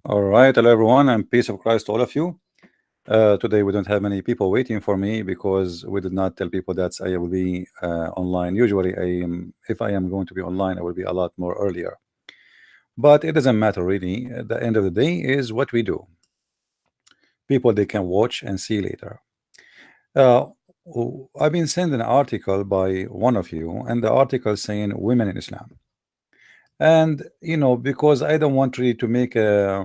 All right, hello everyone, and peace of Christ to all of you. Today we don't have many people waiting for me because we did not tell people that I will be online. Usually, if I am going to be online, I will be a lot more earlier. But it doesn't matter really. At the end of the day is what we do. People they can watch and see later. Uh, I've been sent an article by one of you, and the article saying women in Islam. And because I don't want really to make uh,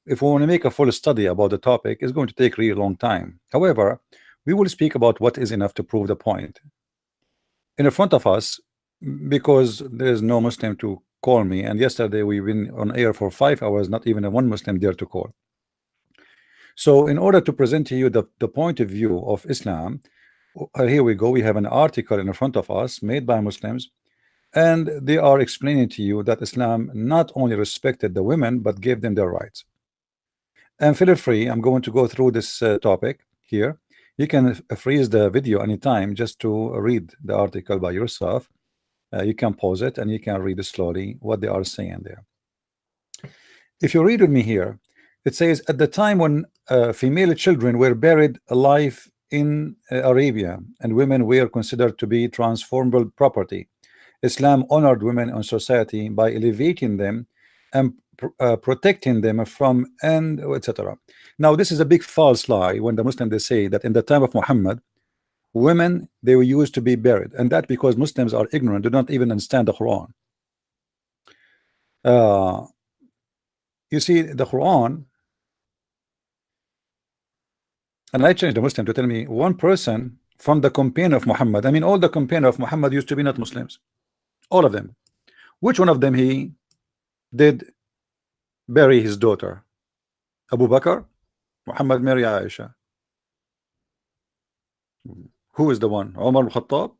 if we want to make a full study about the topic, it's going to take really long time. However, we will speak about what is enough to prove the point. In front of us, because there is no Muslim to call me, and yesterday we've been on air for 5 hours, not even a one Muslim dare to call. So in order to present to you the point of view of Islam, here we go. We have an article in front of us made by Muslims, and they are explaining to you that Islam not only respected the women but gave them their rights. And feel free, I'm going to go through this topic here. You can freeze the video anytime just to read the article by yourself. You can pause it and you can read slowly what they are saying there. If you read with me here, it says at the time when female children were buried alive in Arabia and women were considered to be transferable property, Islam honored women in society by elevating them and protecting them from and etc. Now this is a big false lie when the Muslims they say that in the time of Muhammad women they were used to be buried, and that because Muslims are ignorant, do not even understand the Quran. You see the Quran, and I changed the Muslim to tell me one person from the companion of Muhammad. I mean all the companion of Muhammad used to be not Muslims, all of them. Which one of them he did bury his daughter? Abu Bakr, Muhammad, Mary, Aisha. Who is the one? Omar al-Khattab,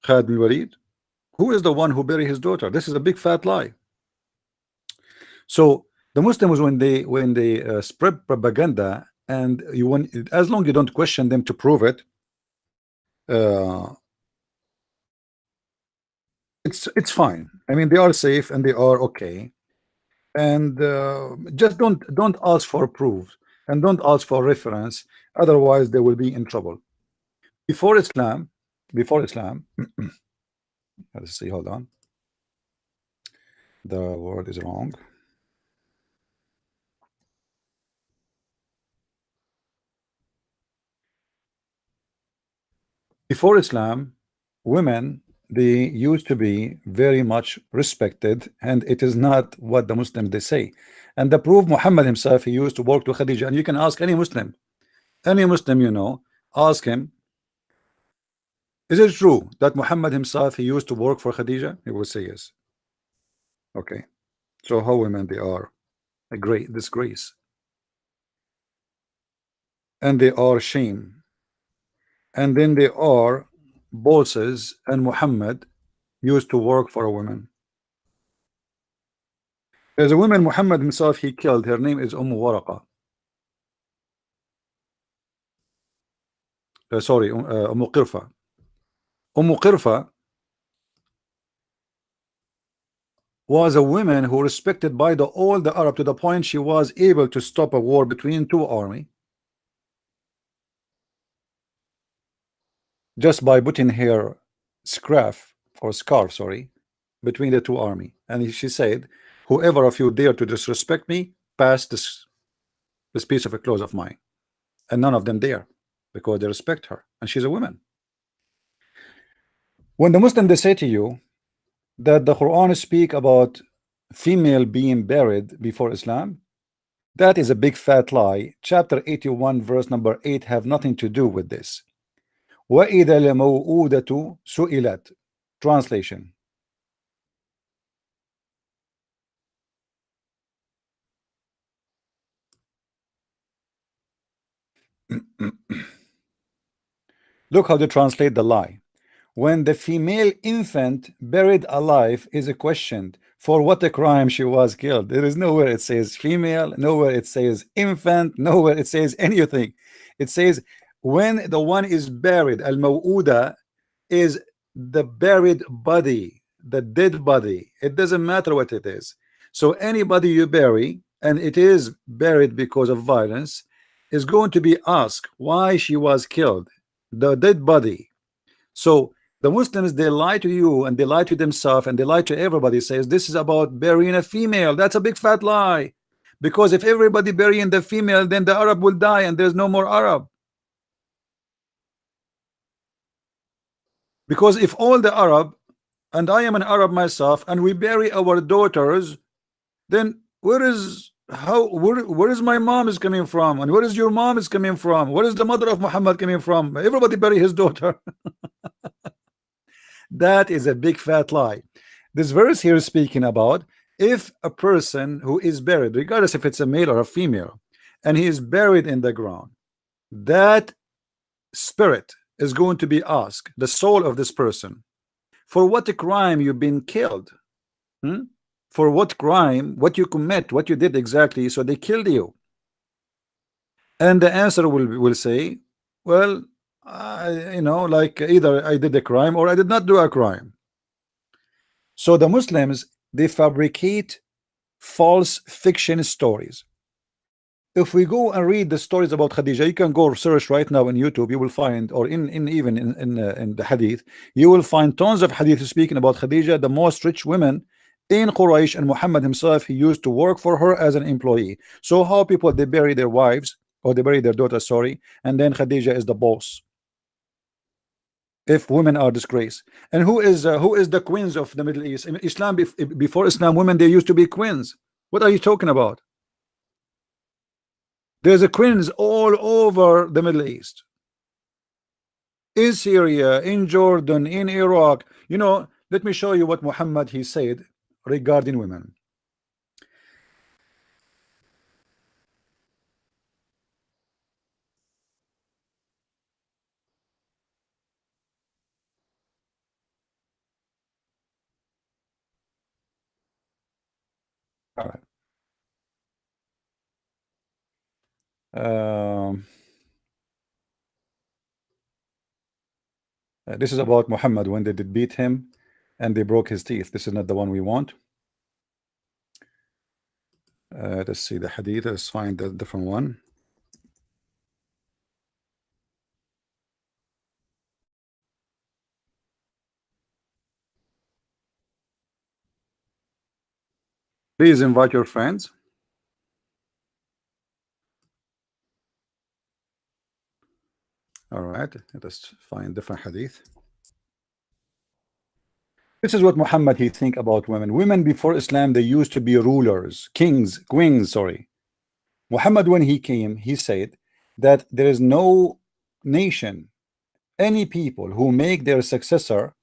Khalid bin Walid. Who is the one who buried his daughter? This is a big fat lie. So the Muslims when they spread propaganda, and as long as you don't question them to prove it, it's fine. I mean they are safe and they are okay. And just don't ask for proof and don't ask for reference, otherwise they will be in trouble. Before Islam, let's see, hold on, the word is wrong. Before Islam, women they used to be very much respected, and it is not what the Muslims they say. And the proof, Muhammad himself, he used to work to Khadija, and you can ask any Muslim ask him, is it true that Muhammad himself he used to work for Khadija? He will say yes. Okay, so how women they are a great disgrace, and they are shame, and then they are bosses, and Muhammad used to work for a woman. There's a woman Muhammad himself he killed, her name is Waraqa. Sorry, Qirfa. Qirfa was a woman who respected by all the Arab to the point she was able to stop a war between two armies just by putting her scarf between the two armies. And she said, whoever of you dare to disrespect me, pass this piece of a clothes of mine. And none of them dare, because they respect her, and she's a woman. When the Muslim they say to you that the Quran speak about female being buried before Islam, that is a big fat lie. Chapter 81 verse number 8 have nothing to do with this. وَإِذَا الْمَوْءُودَةُ سُئِلَتْ. Translation. Look how they translate the lie. When the female infant buried alive is questioned for what a crime she was killed, there is nowhere it says female, nowhere it says infant, nowhere it says anything. It says when the one is buried, al-maw'uda is the buried body, the dead body. It doesn't matter what it is. So anybody you bury, and it is buried because of violence, is going to be asked why she was killed, the dead body. So the Muslims, they lie to you and they lie to themselves and they lie to everybody, says this is about burying a female. That's a big fat lie, because if everybody burying the female, then the Arab will die and there's no more Arab. Because if all the Arab, and I am an Arab myself, and we bury our daughters, then where is my mom is coming from, and where is your mom is coming from, where is the mother of Muhammad coming from? Everybody bury his daughter. That is a big fat lie. This verse here is speaking about if a person who is buried, regardless if it's a male or a female, and he is buried in the ground, that spirit is going to be asked, the soul of this person, for what crime you've been killed. For what crime, what you commit, what you did exactly, so they killed you. And the answer will say, well, you know, like either I did a crime or I did not do a crime. So the Muslims, they fabricate false fiction stories. If we go and read the stories about Khadija, you can go search right now in YouTube, you will find, or even in the hadith, you will find tons of hadith speaking about Khadija, the most rich women in Quraysh, and Muhammad himself, he used to work for her as an employee. So how people, they bury their wives, or they bury their daughter, sorry, and then Khadija is the boss, if women are disgrace. And who is the queens of the Middle East? In Islam, before Islam, women, they used to be queens. What are you talking about? There's a queens all over the Middle East, in Syria, in Jordan, in Iraq. You know, let me show you what Muhammad he said regarding women. All right. This is about Muhammad when they did beat him and they broke his teeth. This is not the one we want. Let's see the hadith. Let's find a different one. Please invite your friends. All right, let's find different hadith. This is what Muhammad he think about women. Women before Islam, they used to be rulers, kings, queens, sorry. Muhammad, when he came, he said that there is no nation, any people who make their successor,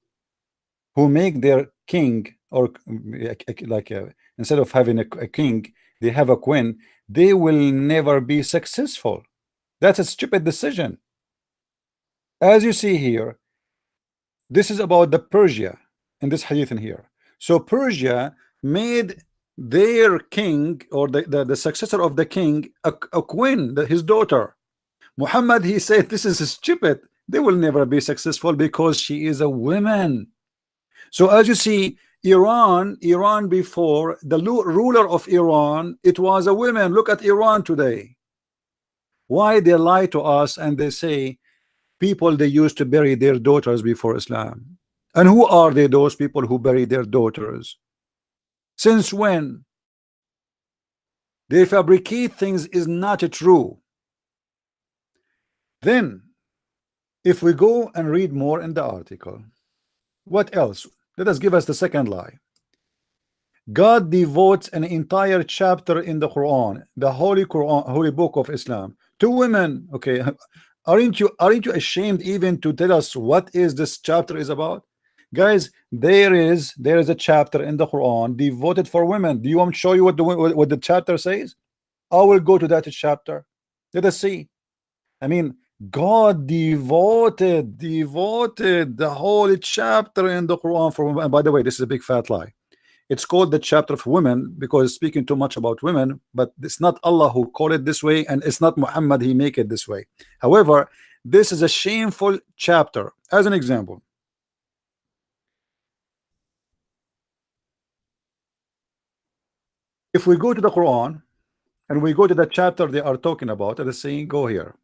who make their king, or like instead of having a king, they have a queen, they will never be successful. That's a stupid decision. As you see here, this is about the Persia in this hadith in here. So Persia made their king, or the successor of the king, a queen, his daughter. Muhammad, he said this is stupid. They will never be successful because she is a woman. So as you see, Iran before, the ruler of Iran, it was a woman. Look at Iran today. Why they lie to us and they say people, they used to bury their daughters before Islam? And who are they, those people who bury their daughters? Since when? They fabricate things is not true. Then if we go and read more in the article, what else? Let us give us the second lie. God devotes an entire chapter in the Quran, the Holy Quran, Holy Book of Islam, to women. Okay, aren't you ashamed even to tell us what is this chapter is about? Guys, there is a chapter in the Quran devoted for women. Do you want me to show you what the chapter says? I will go to that chapter. Let us see. I mean, God devoted the whole chapter in the Quran for women. And by the way, this is a big fat lie. It's called the chapter of women because it's speaking too much about women, but it's not Allah who called it this way, and it's not Muhammad he make it this way. However, this is a shameful chapter. As an example, If we go to the Quran and we go to the chapter they are talking about, let's see, go here.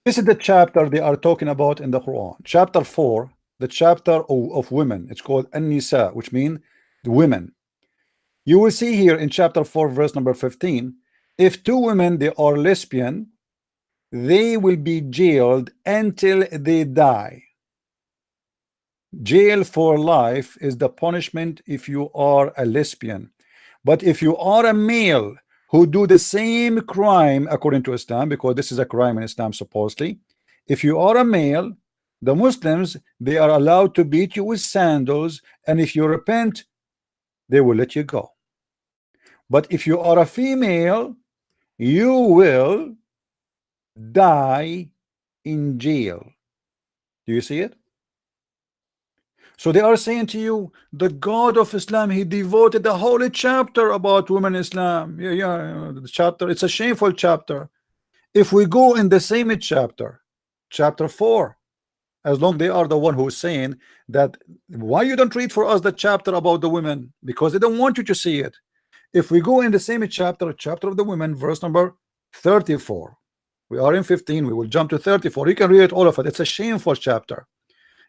This is the chapter they are talking about in the Quran. Chapter 4, the chapter of women. It's called An-Nisa, which means the women. You will see here in chapter 4, verse number 15, if two women they are lesbian, they will be jailed until they die. Jail for life is the punishment if you are a lesbian. But if you are a male who do the same crime according to Islam, because this is a crime in Islam supposedly, if you are a male, the Muslims, they are allowed to beat you with sandals, and if you repent, they will let you go. But if you are a female, you will die in jail. Do you see it? So they are saying to you, the God of Islam, he devoted the holy chapter about women in Islam. Yeah, the chapter, it's a shameful chapter. If we go in the same chapter, chapter 4, as long they are the one who's saying that, why you don't read for us the chapter about the women? Because they don't want you to see it. If we go in the same chapter, chapter of the women, verse number 34, we are in 15, we will jump to 34. You can read all of it. It's a shameful chapter.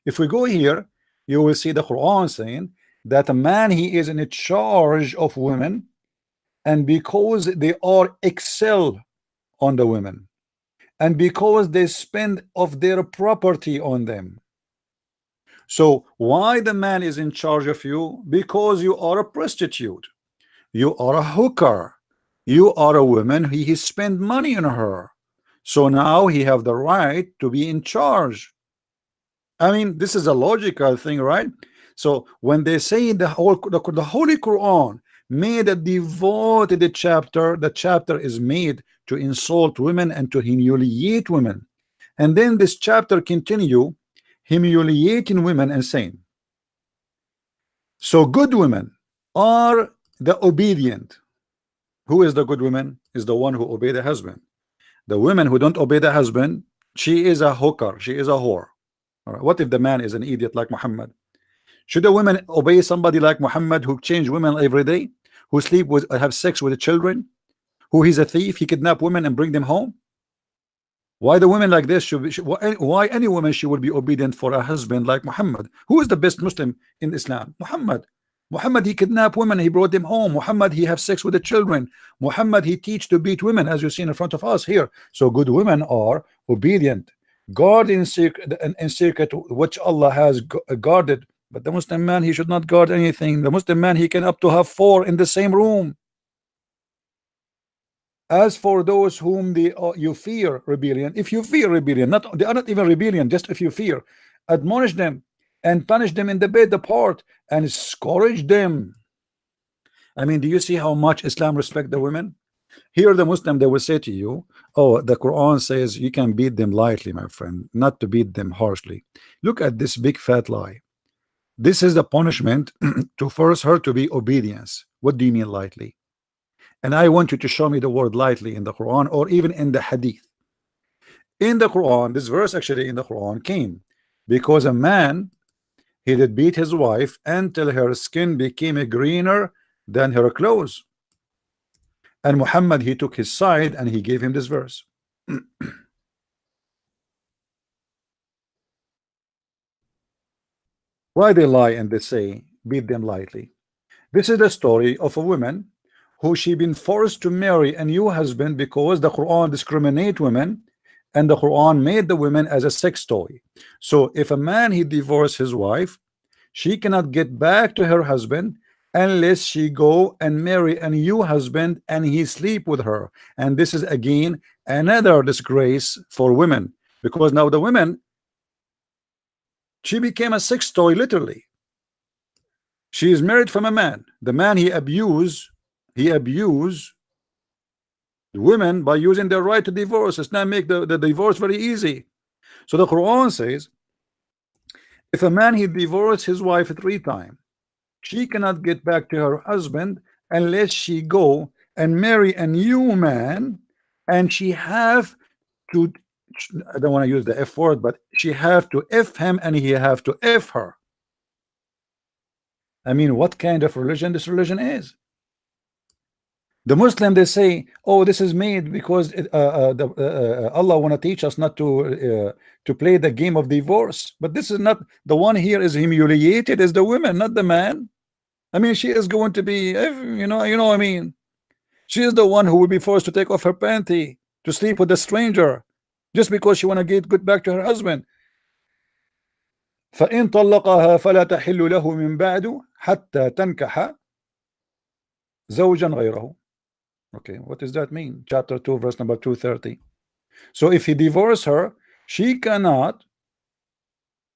If we go here, you will see the Quran saying that a man, he is in charge of women, and because they are excel on the women, and because they spend of their property on them. So why the man is in charge of you? Because you are a prostitute, you are a hooker, you are a woman, he spent money on her, so now he have the right to be in charge. I mean, this is a logical thing, right? So when they say the Holy Quran made a devoted chapter, the chapter is made to insult women and to humiliate women. And then this chapter continue humiliating women and saying, so good women are the obedient. Who is the good woman? Is the one who obey the husband. The women who don't obey the husband, she is a hooker, she is a whore. All right. What if the man is an idiot like Muhammad? Should a woman obey somebody like Muhammad who change women every day, who sleep with, have sex with the children, who he's a thief, he kidnap women and bring them home? Why the women like this why any woman she would be obedient for a husband like Muhammad? Who is the best Muslim in Islam? Muhammad, he kidnapped women, he brought them home. Muhammad, he have sex with the children. Muhammad, he teach to beat women, as you see in front of us here. So good women are obedient, guard in secret which Allah has guarded. But the Muslim man, he should not guard anything. The Muslim man, he can up to have 4 in the same room. As for those whom you fear rebellion, if you fear rebellion, they are not even rebellion, just if you fear, admonish them and punish them in the bed apart and scourge them. I mean, do you see how much Islam respect the women? Here the Muslim, they will say to you, oh, the Quran says you can beat them lightly, my friend, not to beat them harshly. Look at this big fat lie. This is the punishment to force her to be obedience. What do you mean lightly? And I want you to show me the word lightly in the Quran or even in the Hadith. In the Quran, this verse actually in the Quran came because a man, he did beat his wife until her skin became greener than her clothes. And Muhammad, he took his side and he gave him this verse. Why they lie and they say beat them lightly? This is the story of a woman who she been forced to marry a new husband because the Quran discriminate women and the Quran made the women as a sex toy. So if a man he divorced his wife, she cannot get back to her husband unless she go and marry a new husband and he sleep with her. And this is again another disgrace for women, because now the women, she became a sex toy literally. She is married from a man. The man he abused women by using their right to divorce. It's not make the divorce very easy. So the Quran says if a man he divorced his wife 3 times, she cannot get back to her husband unless she go and marry a new man, and she have to I don't want to use the F word, but she have to F him and he have to F her. I mean, what kind of religion this religion is? The Muslim, they say, oh, this is made because Allah want to teach us not to play the game of divorce. But this is not, the one here is humiliated is the woman, not the man. I mean, she is going to be, what I mean. She is the one who will be forced to take off her panty to sleep with a stranger just because she want to get back to her husband. فإن طلقها فلا تحل له من بعد حتى تنكح زوجا غيره. Okay, what does that mean? Chapter 2, verse number 230. So if he divorced her, she cannot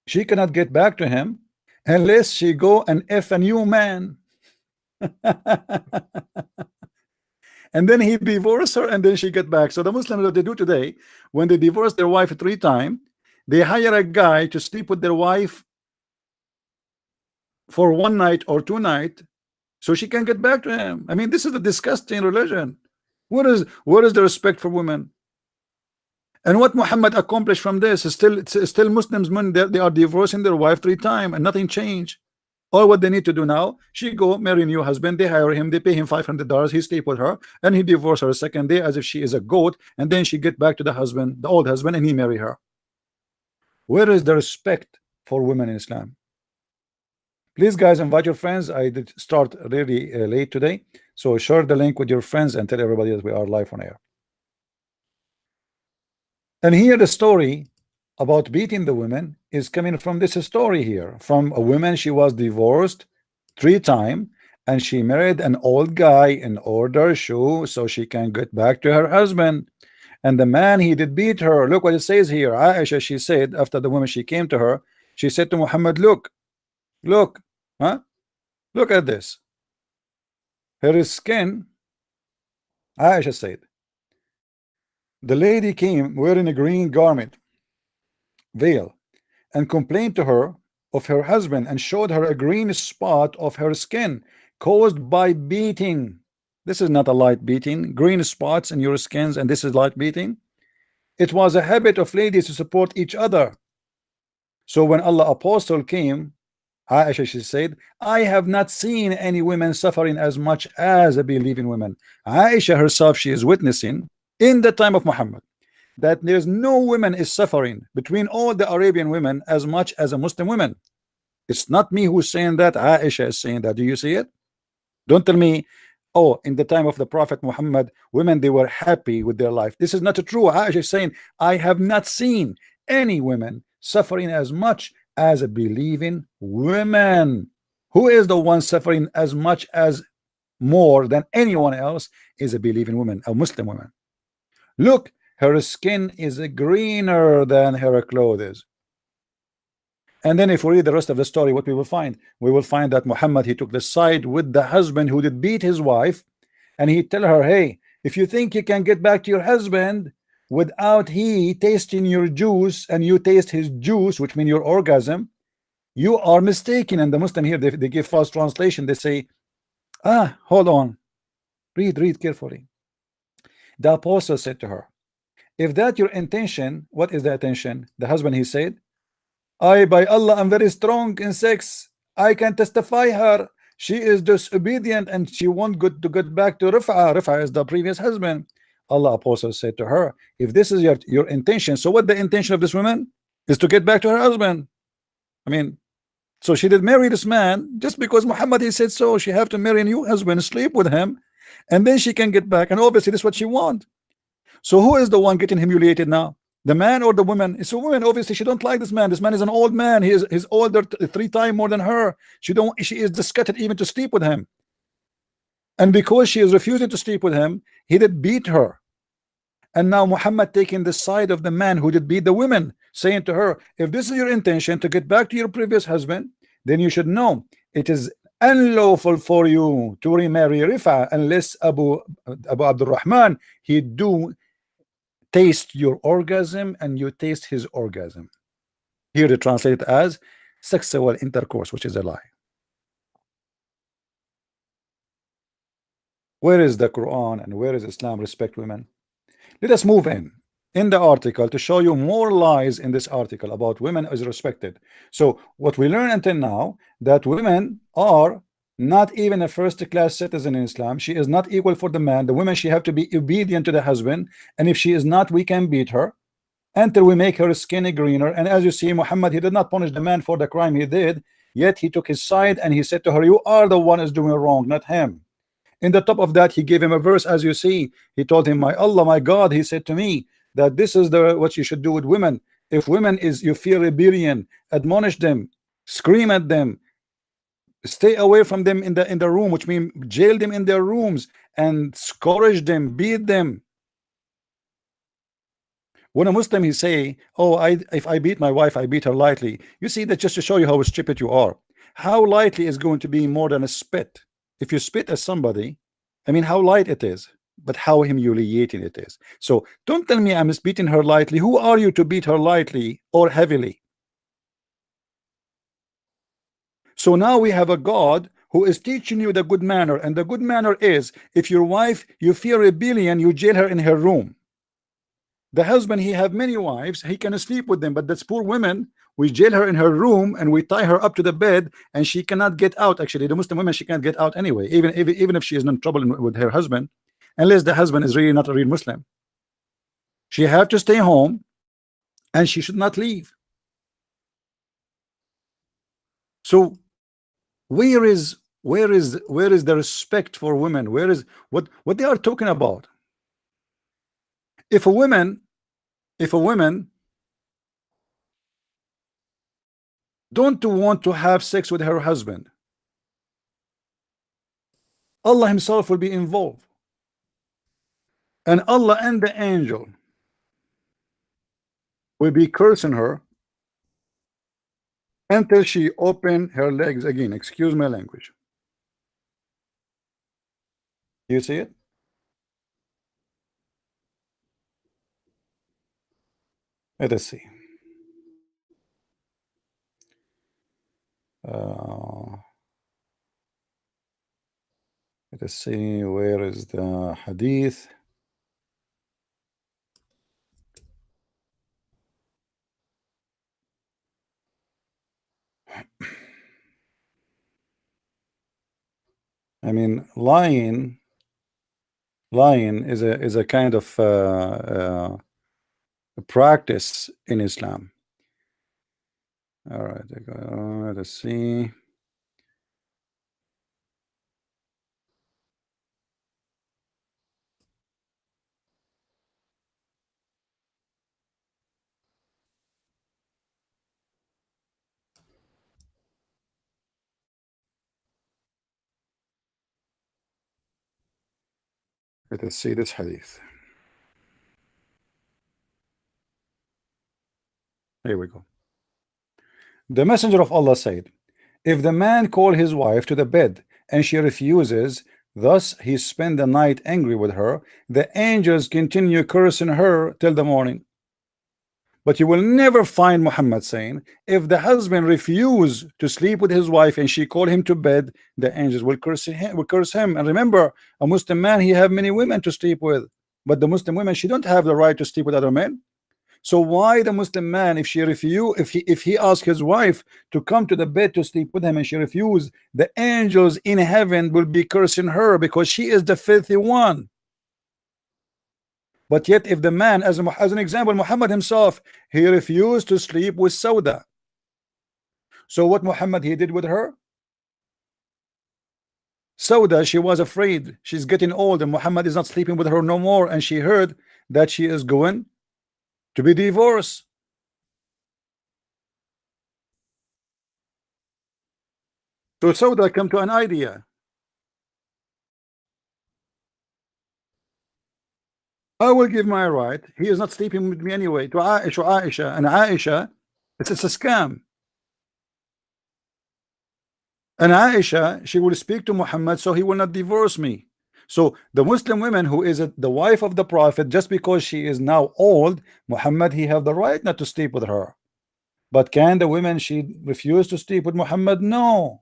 get back to him unless she go and F a new man. And then he divorced her and then she get back. So the Muslims, what they do today, when they divorce their wife 3 times, they hire a guy to sleep with their wife for 1 night or 2 nights so she can get back to him. I mean, this is a disgusting religion. What is the respect for women? And what Muhammad accomplished from this is still Muslims, men, they are divorcing their wife 3 times and nothing changed. All what they need to do now, she go marry a new husband, they hire him, they pay him $500, he sleep with her, and he divorce her a second day as if she is a goat, and then she get back to the husband, the old husband, and he marry her. Where is the respect for women in Islam? Please, guys, invite your friends. I did start really late today, so share the link with your friends and tell everybody that we are live on air. And here the story about beating the women is coming from this story here, from a woman. She was divorced 3 times and she married an old guy in order so she can get back to her husband. And the man, he did beat her. Look what it says here. Aisha, she said, after the woman, she came to her, she said to Muhammad, look, huh? Look at this. Her skin, Aisha said, the lady came wearing a green garment, veil, and complained to her of her husband and showed her a green spot of her skin caused by beating. This is not a light beating. Green spots in your skins, and this is light beating. It was a habit of ladies to support each other. So when Allah apostle came, Aisha, she said, I have not seen any women suffering as much as a believing women. Aisha herself, she is witnessing in the time of Muhammad that there's no women is suffering between all the Arabian women as much as a Muslim women. It's not me who's saying that. Aisha is saying that. Do you see it? Don't tell me, oh, in the time of the Prophet Muhammad, women, they were happy with their life. This is not true. Aisha is saying, I have not seen any women suffering as much as a believing women. Who is the one suffering as much as more than anyone else is a believing woman, a Muslim woman. Look, her skin is greener than her clothes. And then if we read the rest of the story, what we will find that Muhammad, he took the side with the husband who did beat his wife, and he tell her, hey, if you think you can get back to your husband without he tasting your juice and you taste his juice, which means your orgasm, you are mistaken. And the Muslim here, they give false translation. They say, hold on, read carefully. The apostle said to her, if that your intention, what is the intention? The husband, he said, I, by Allah, am very strong in sex. I can testify her. She is disobedient and she won't get back to Rif'a. Rif'a is the previous husband. Allah apostle said to her, if this is your intention, so what the intention of this woman is to get back to her husband. I mean, so she did marry this man just because Muhammad, he said so. She have to marry a new husband, sleep with him, and then she can get back. And obviously this is what she want. So who is the one getting humiliated now? The man or the woman? It's a woman. Obviously she don't like this man. This man is an old man. He's older 3 times more than her. She is disgusted even to sleep with him. And because she is refusing to sleep with him, he did beat her. And now Muhammad taking the side of the man who did beat the women, saying to her, if this is your intention to get back to your previous husband, then you should know it is unlawful for you to remarry Rifa unless Abu Abdul Rahman, he do taste your orgasm and you taste his orgasm. Here they translate it as sexual intercourse, which is a lie. Where is the Quran and where is Islam respect women? Let us move in. in the article to show you more lies in this article about women is respected. So what we learn until now, that women are not even a first-class citizen in Islam. She is not equal for the man. The woman, she have to be obedient to the husband, and if she is not, we can beat her until we make her skin greener. And as you see, Muhammad, he did not punish the man for the crime he did, yet he took his side and he said to her, you are the one is doing wrong, not him. In the top of that, he gave him a verse. As you see, he told him, my Allah, my God, he said to me that this is the what you should do with women. If women is you feel rebellion, admonish them, scream at them, stay away from them in the room, which means jail them in their rooms and scourge them, beat them. When a Muslim he say, oh, if I beat my wife, I beat her lightly. You see, that just to show you how stupid you are. How lightly is going to be more than a spit? If you spit at somebody, I mean, how light it is, but how humiliating it is. So don't tell me I'm beating her lightly. Who are you to beat her lightly or heavily? So now we have a God who is teaching you the good manner, and the good manner is, if your wife, you fear rebellion, you jail her in her room. The husband, he have many wives, he can sleep with them, but that's poor women, we jail her in her room and we tie her up to the bed and she cannot get out. Actually, the Muslim women, she can't get out anyway, even if she is in trouble with her husband, unless the husband is really not a real Muslim. She have to stay home and she should not leave. So where is the respect for women? Where is what they are talking about? If a woman don't want to have sex with her husband, Allah himself will be involved, and Allah and the angel will be cursing her until she open her legs again. Excuse my language. You see it? Let us see. Let us see, where is the hadith? I mean, lying is a kind of a practice in Islam. All right, let's see. Let us see this hadith. Here we go. The Messenger of Allah said, if the man call his wife to the bed and she refuses, thus he spend the night angry with her, the angels continue cursing her till the morning. But you will never find Muhammad saying, if the husband refuse to sleep with his wife and she call him to bed, the angels will curse him. And remember, a Muslim man, he have many women to sleep with, but the Muslim women, she don't have the right to sleep with other men. So why the Muslim man, if he asks his wife to come to the bed to sleep with him and she refuse, the angels in heaven will be cursing her because she is the filthy one. But yet if the man, as an example, Muhammad himself, he refused to sleep with Sauda. So what Muhammad he did with her? Sauda, she was afraid, she's getting old and Muhammad is not sleeping with her no more, and she heard that she is going to be divorced. So Sauda come to an idea. I will give my right. He is not sleeping with me anyway. To Aisha, and Aisha, it's a scam. And Aisha, she will speak to Muhammad, so he will not divorce me. So the Muslim woman who is the wife of the Prophet, just because she is now old, Muhammad, he have the right not to sleep with her. But can the women, she refuse to sleep with Muhammad? No.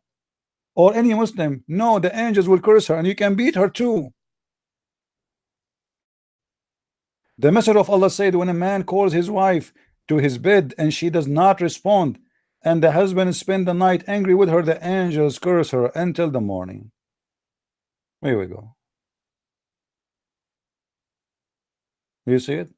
Or any Muslim? No, the angels will curse her, and you can beat her too. The Messenger of Allah said, when a man calls his wife to his bed and she does not respond, and the husband spend the night angry with her, the angels curse her until the morning. Here we go. You see it?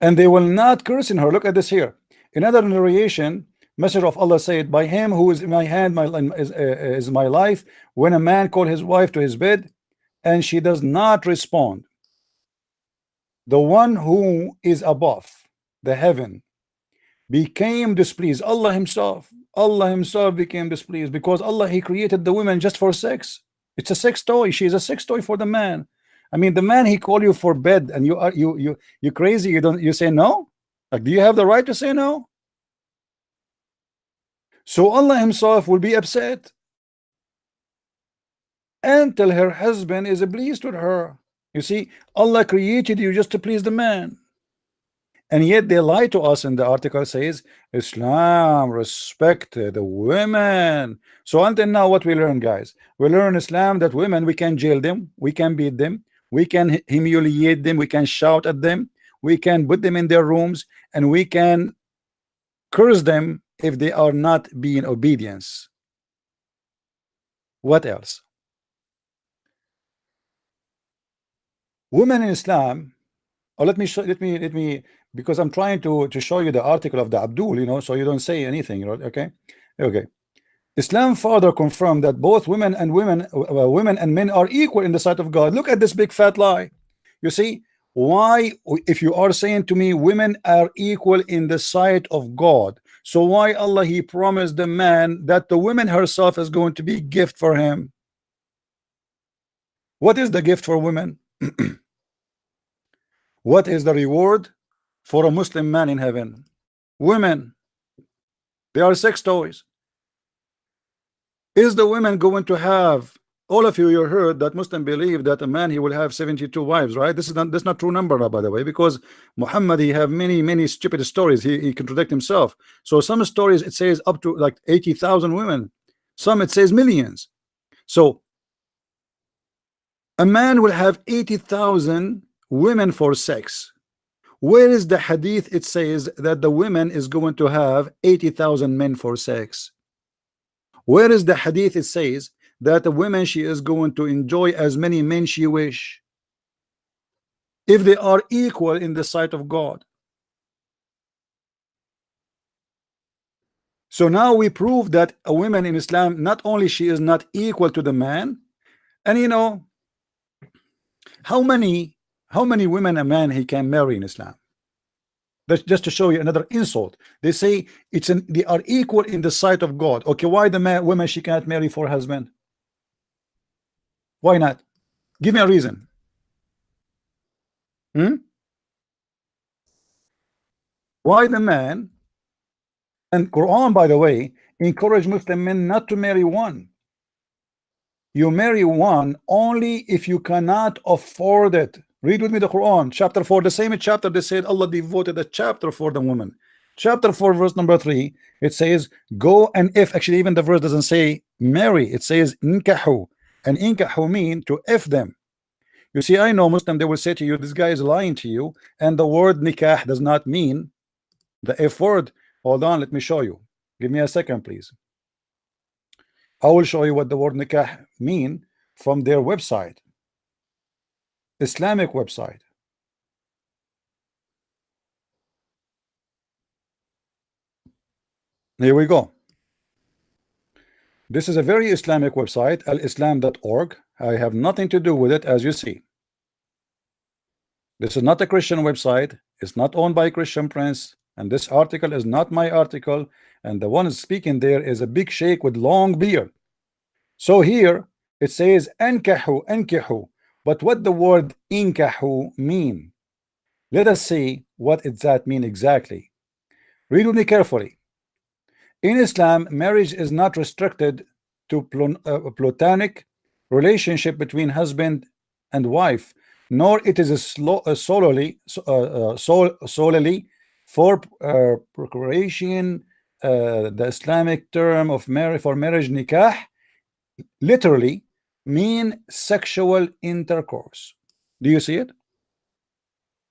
And they will not curse in her. Look at this here. Another narration, Messenger of Allah said, by him who is in my hand is my life, when a man call his wife to his bed and she does not respond, the one who is above the heaven became displeased. Allah himself became displeased, because Allah, he created the women just for sex. It's a sex toy. She is a sex toy for the man. I mean, the man, he called you for bed, and you crazy, you say no? Like, do you have the right to say no? So Allah himself will be upset until her husband is pleased with her. You see, Allah created you just to please the man, and yet they lie to us. In the article says Islam respect the women. So until now, what we learn, guys, we learn Islam that women, we can jail them, we can beat them, we can humiliate them, we can shout at them, we can put them in their rooms, and we can curse them if they are not being obedience. What else? Women in Islam, or let me, because I'm trying to show you the article of the Abdul, you know, so you don't say anything, you know, okay? Okay. Islam further confirmed that both women and men are equal in the sight of God. Look at this big fat lie. You see, why, if you are saying to me women are equal in the sight of God, so why Allah, he promised the man that the woman herself is going to be gift for him? What is the gift for women? What is the reward for a Muslim man in heaven? Women. They are sex toys. Is the women going to have, all of you heard that Muslim believe that a man, he will have 72 wives, right? That's not true number, by the way, because Muhammad, he have many stupid stories. He contradict himself. So some stories it says up to like 80,000 women, some it says millions. So a man will have 80,000 women for sex. Where is the hadith it says that the women is going to have 80,000 men for sex? Where is the hadith it says that the woman, she is going to enjoy as many men she wish, if they are equal in the sight of God? So now we prove that a woman in Islam, not only she is not equal to the man, and you know, how many women a man he can marry in Islam? That's just to show you another insult. They say they are equal in the sight of God. Okay, why the woman, she cannot marry for husband? Why not? Give me a reason. Why the man? And Quran, by the way, encourage Muslim men not to marry one. You marry one only if you cannot afford it. Read with me the Quran, chapter 4, the same chapter they said Allah devoted a chapter for the woman. Chapter 4, verse number 3, it says, go, and if, actually even the verse doesn't say marry, it says inkahu, and inkahu mean to if them. You see, I know Muslim, they will say to you, this guy is lying to you, and the word nikah does not mean the F word. Hold on, let me show you. Give me a second, please. I will show you what the word nikah mean from their website, Islamic website. Here we go. This is a very Islamic website, alislam.org. I have nothing to do with it, as you see. This is not a Christian website. It's not owned by a Christian prince, and this article is not my article, and the one speaking there is a big sheikh with long beard. So here it says ankahu, ankihu, but what the word inkahu mean? Let us see what does that mean exactly. Read with me carefully. In Islam, marriage is not restricted to platonic relationship between husband and wife, nor it is solely for procreation. The Islamic term of marriage for marriage nikah literally mean sexual intercourse. Do you see it?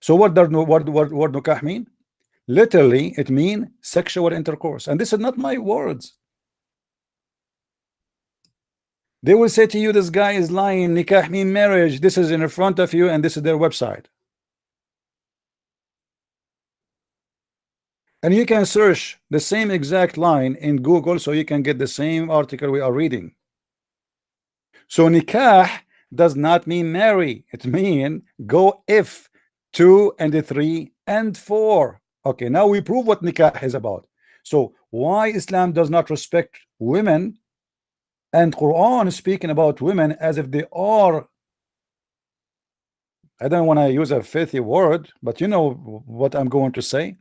So what does what nikah mean? Literally, it means sexual intercourse. And this is not my words. They will say to you, this guy is lying. Nikah mean marriage. This is in front of you, and this is their website. And you can search the same exact line in Google, so you can get the same article we are reading. So nikah does not mean marry. It means go if 2 and 3 and 4. Okay, now we prove what nikah is about. So why Islam does not respect women, and Quran is speaking about women as if they are, I don't want to use a filthy word, but you know what I'm going to say.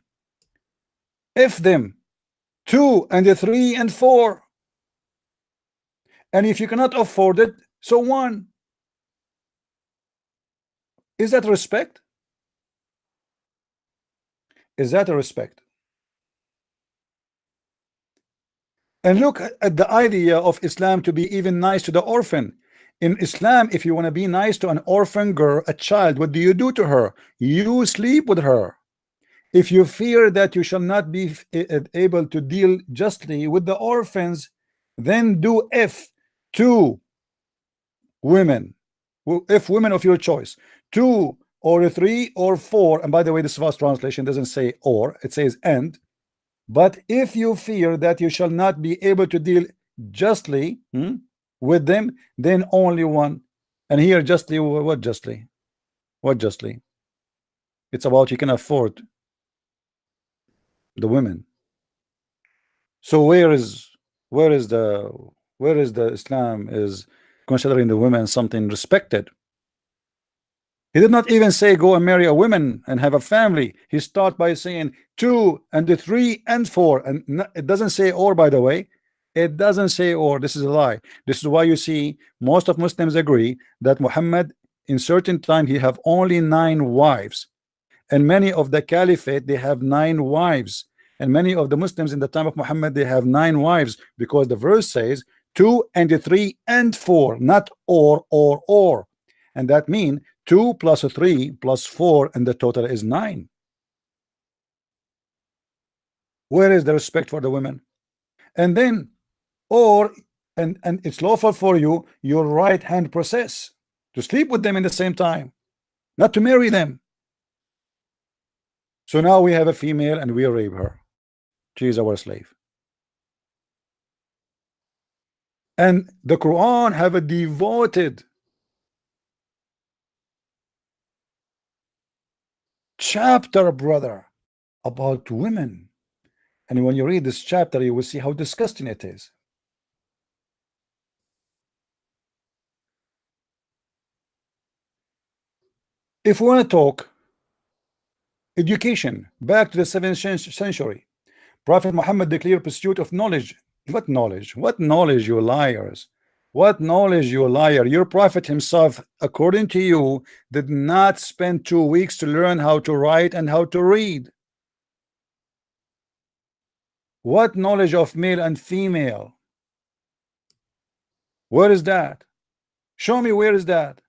If them 2 and 3 and 4, and if you cannot afford it, so 1. Is that respect? Is that a respect? And look at the idea of Islam to be even nice to the orphan. In Islam, if you want to be nice to an orphan girl, a child, what do you do to her? You sleep with her. If you fear that you shall not be able to deal justly with the orphans, then do if 2 women, if women of your choice, 2 or 3 or 4. And by the way, this fast translation doesn't say or, it says and. But if you fear that you shall not be able to deal justly with them, then only 1. And here justly, what justly? What justly? It's about you can afford the women. So where is the Islam is considering the women something respected? He did not even say go and marry a woman and have a family. He started by saying 2 and 3 and 4, and it doesn't say or, by the way. It doesn't say or. This is a lie. This is why you see most of Muslims agree that Muhammad in certain time he have only 9 wives, and many of the caliphate they have 9 wives, and many of the Muslims in the time of Muhammad they have 9 wives, because the verse says 2 and 3 and 4, not or, and that means 2 plus 3 plus 4, and the total is 9. Where is the respect for the women? And then or and it's lawful for you your right hand process to sleep with them in the same time, not to marry them. So now we have a female and we rape her. She is our slave. And the Quran have a devoted chapter, brother, about women. And when you read this chapter, you will see how disgusting it is. If we want to talk education, back to the 7th century, Prophet Muhammad declared pursuit of knowledge. What knowledge? What knowledge, you liars? What knowledge, you liar? Your prophet himself, according to you, did not spend 2 weeks to learn how to write and how to read. What knowledge of male and female? Where is that? Show me where is that.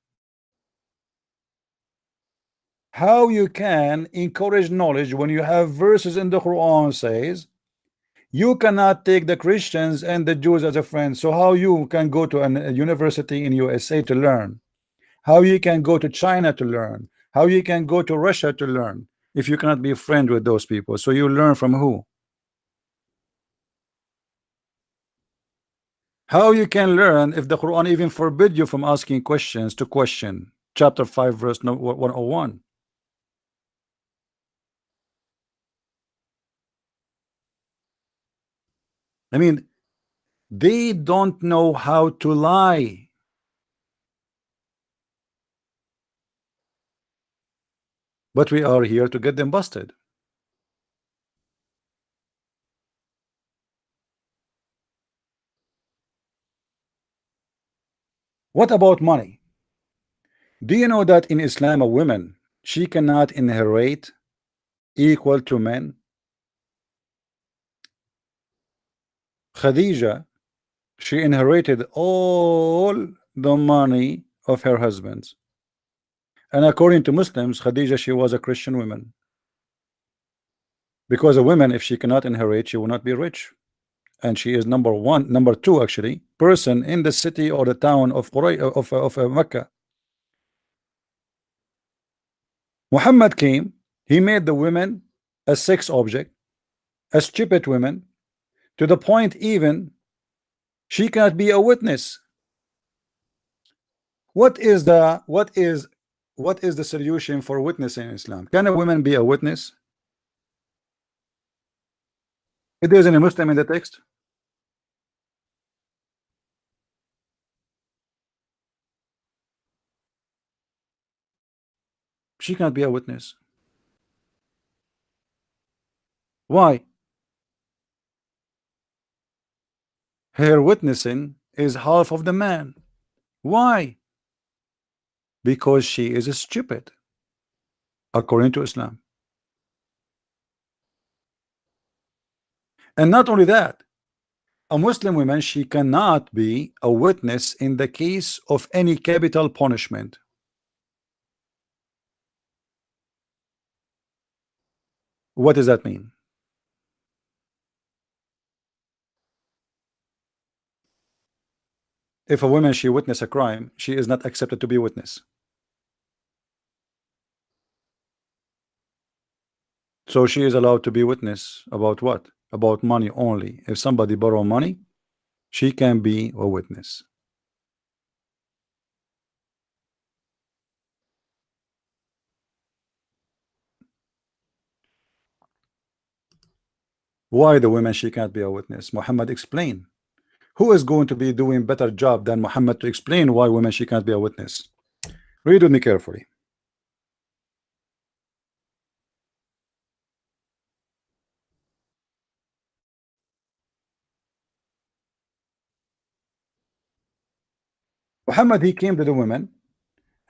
How you can encourage knowledge when you have verses in the Quran says you cannot take the Christians and the Jews as a friend. So how you can go to a university in USA to learn? How you can go to China to learn? How you can go to Russia to learn if you cannot be a friend with those people? So you learn from who? How you can learn if the Quran even forbid you from asking questions to question? Chapter 5 verse 101. I mean, they don't know how to lie. But we are here to get them busted. What about money? Do you know that in Islam a woman, she cannot inherit equal to men? Khadija, she inherited all the money of her husbands. And according to Muslims, Khadija, she was a Christian woman. Because a woman, if she cannot inherit, she will not be rich. And she is number one, number two, actually, person in the city or the town of Mecca. Muhammad came, he made the women a sex object, a stupid woman, to the point even she cannot be a witness. What is the solution for witnessing in Islam? Can a woman be a witness? If there's any Muslim in the text, she cannot be a witness. Why? Her witnessing is half of the man. Why? Because she is stupid, according to Islam. And not only that, a Muslim woman, she cannot be a witness in the case of any capital punishment. What does that mean? If a woman, she witness a crime, she is not accepted to be a witness. So she is allowed to be witness about what? About money only. If somebody borrow money, she can be a witness. Why the women she can't be a witness? Muhammad explain. Who is going to be doing better job than Muhammad to explain why women she can't be a witness? Read with me carefully. Muhammad, he came to the women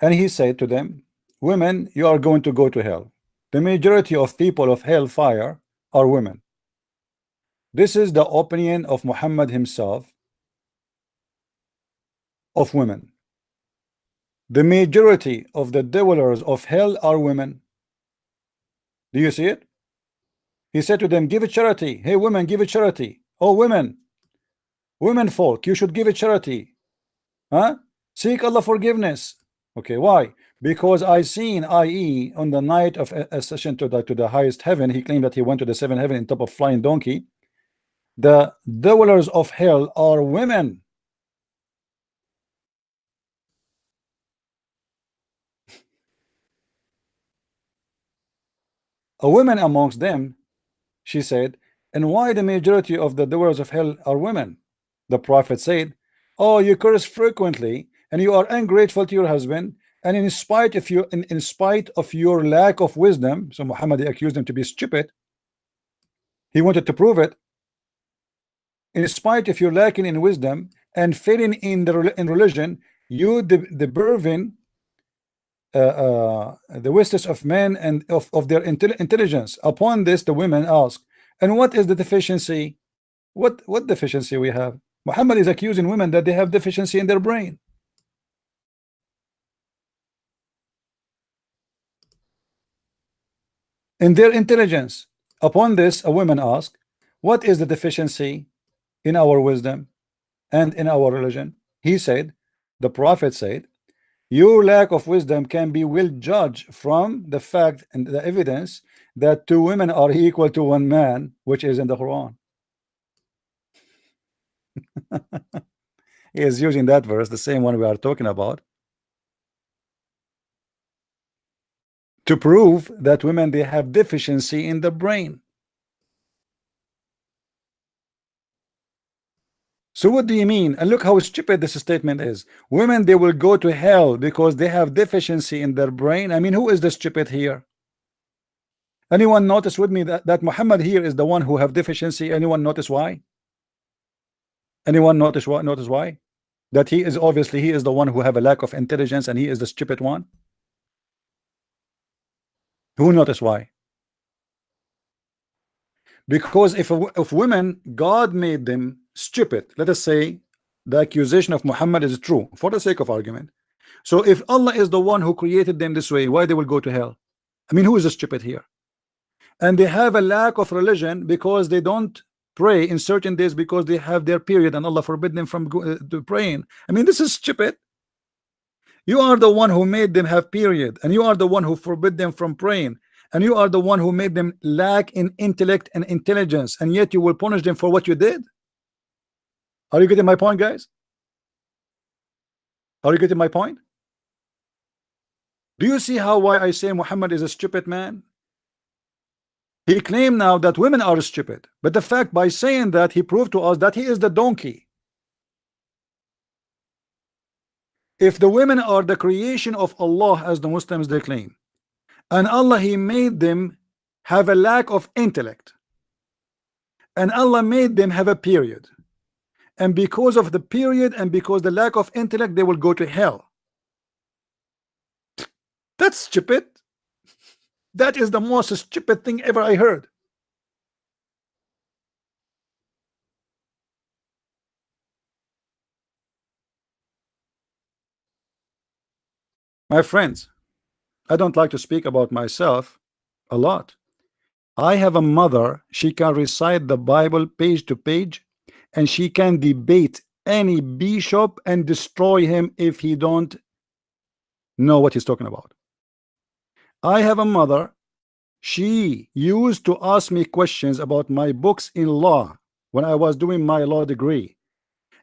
and he said to them, women, you are going to go to hell. The majority of people of hellfire are women. This is the opinion of Muhammad himself of women. The majority of the dwellers of hell are women. Do you see it? He said to them, give it charity. Hey women, give it charity. Oh women folk, you should give it charity. Huh? Seek Allah forgiveness. Okay, why? Because I seen, i.e., on the night of ascension to the highest heaven, he claimed that he went to the seventh heaven in top of flying donkey. The dwellers of hell are women. A woman amongst them, she said, and why the majority of the dwellers of hell are women? The prophet said, oh, you curse frequently and you are ungrateful to your husband, and in spite of your lack of wisdom. So Muhammad accused him to be stupid. He wanted to prove it. In spite of your lacking in wisdom and failing in religion, you depriving the wisdom of men and of their intelligence. Upon this, the women ask, and what is the deficiency? What deficiency we have? Muhammad is accusing women that they have deficiency in their brain, in their intelligence. Upon this, a woman asked, what is the deficiency in our wisdom and in our religion? He said, the prophet said, your lack of wisdom can be well judged from the fact and the evidence that two women are equal to one man, which is in the Quran. He is using that verse, the same one we are talking about, to prove that women, they have deficiency in the brain. So what do you mean? And look how stupid this statement is. Women, they will go to hell because they have deficiency in their brain. I mean, who is the stupid here? Anyone notice with me that Muhammad here is the one who have deficiency? Anyone notice why? Anyone notice what? Notice why? That he is obviously, he is the one who have a lack of intelligence and he is the stupid one. Who notice why? Because if women, God made them stupid. Let us say the accusation of Muhammad is true for the sake of argument. So if Allah is the one who created them this way, why they will go to hell? I mean, who is the stupid here? And they have a lack of religion because they don't pray in certain days because they have their period and Allah forbid them from praying. I mean, this is stupid. You are the one who made them have period, and you are the one who forbid them from praying, and you are the one who made them lack in intellect and intelligence, and yet you will punish them for what you did. Are you getting my point, guys? Are you getting my point? Do you see how why I say Muhammad is a stupid man? He claimed now that women are stupid, but the fact by saying that he proved to us that he is the donkey. If the women are the creation of Allah as the Muslims they claim, and Allah he made them have a lack of intellect, and Allah made them have a period, and because of the period and because the lack of intellect they will go to hell. That's stupid. That is the most stupid thing ever I heard. My friends, I don't like to speak about myself a lot. I have a mother, she can recite the Bible page to page, and she can debate any bishop and destroy him if he don't know what he's talking about. I have a mother, she used to ask me questions about my books in law when I was doing my law degree,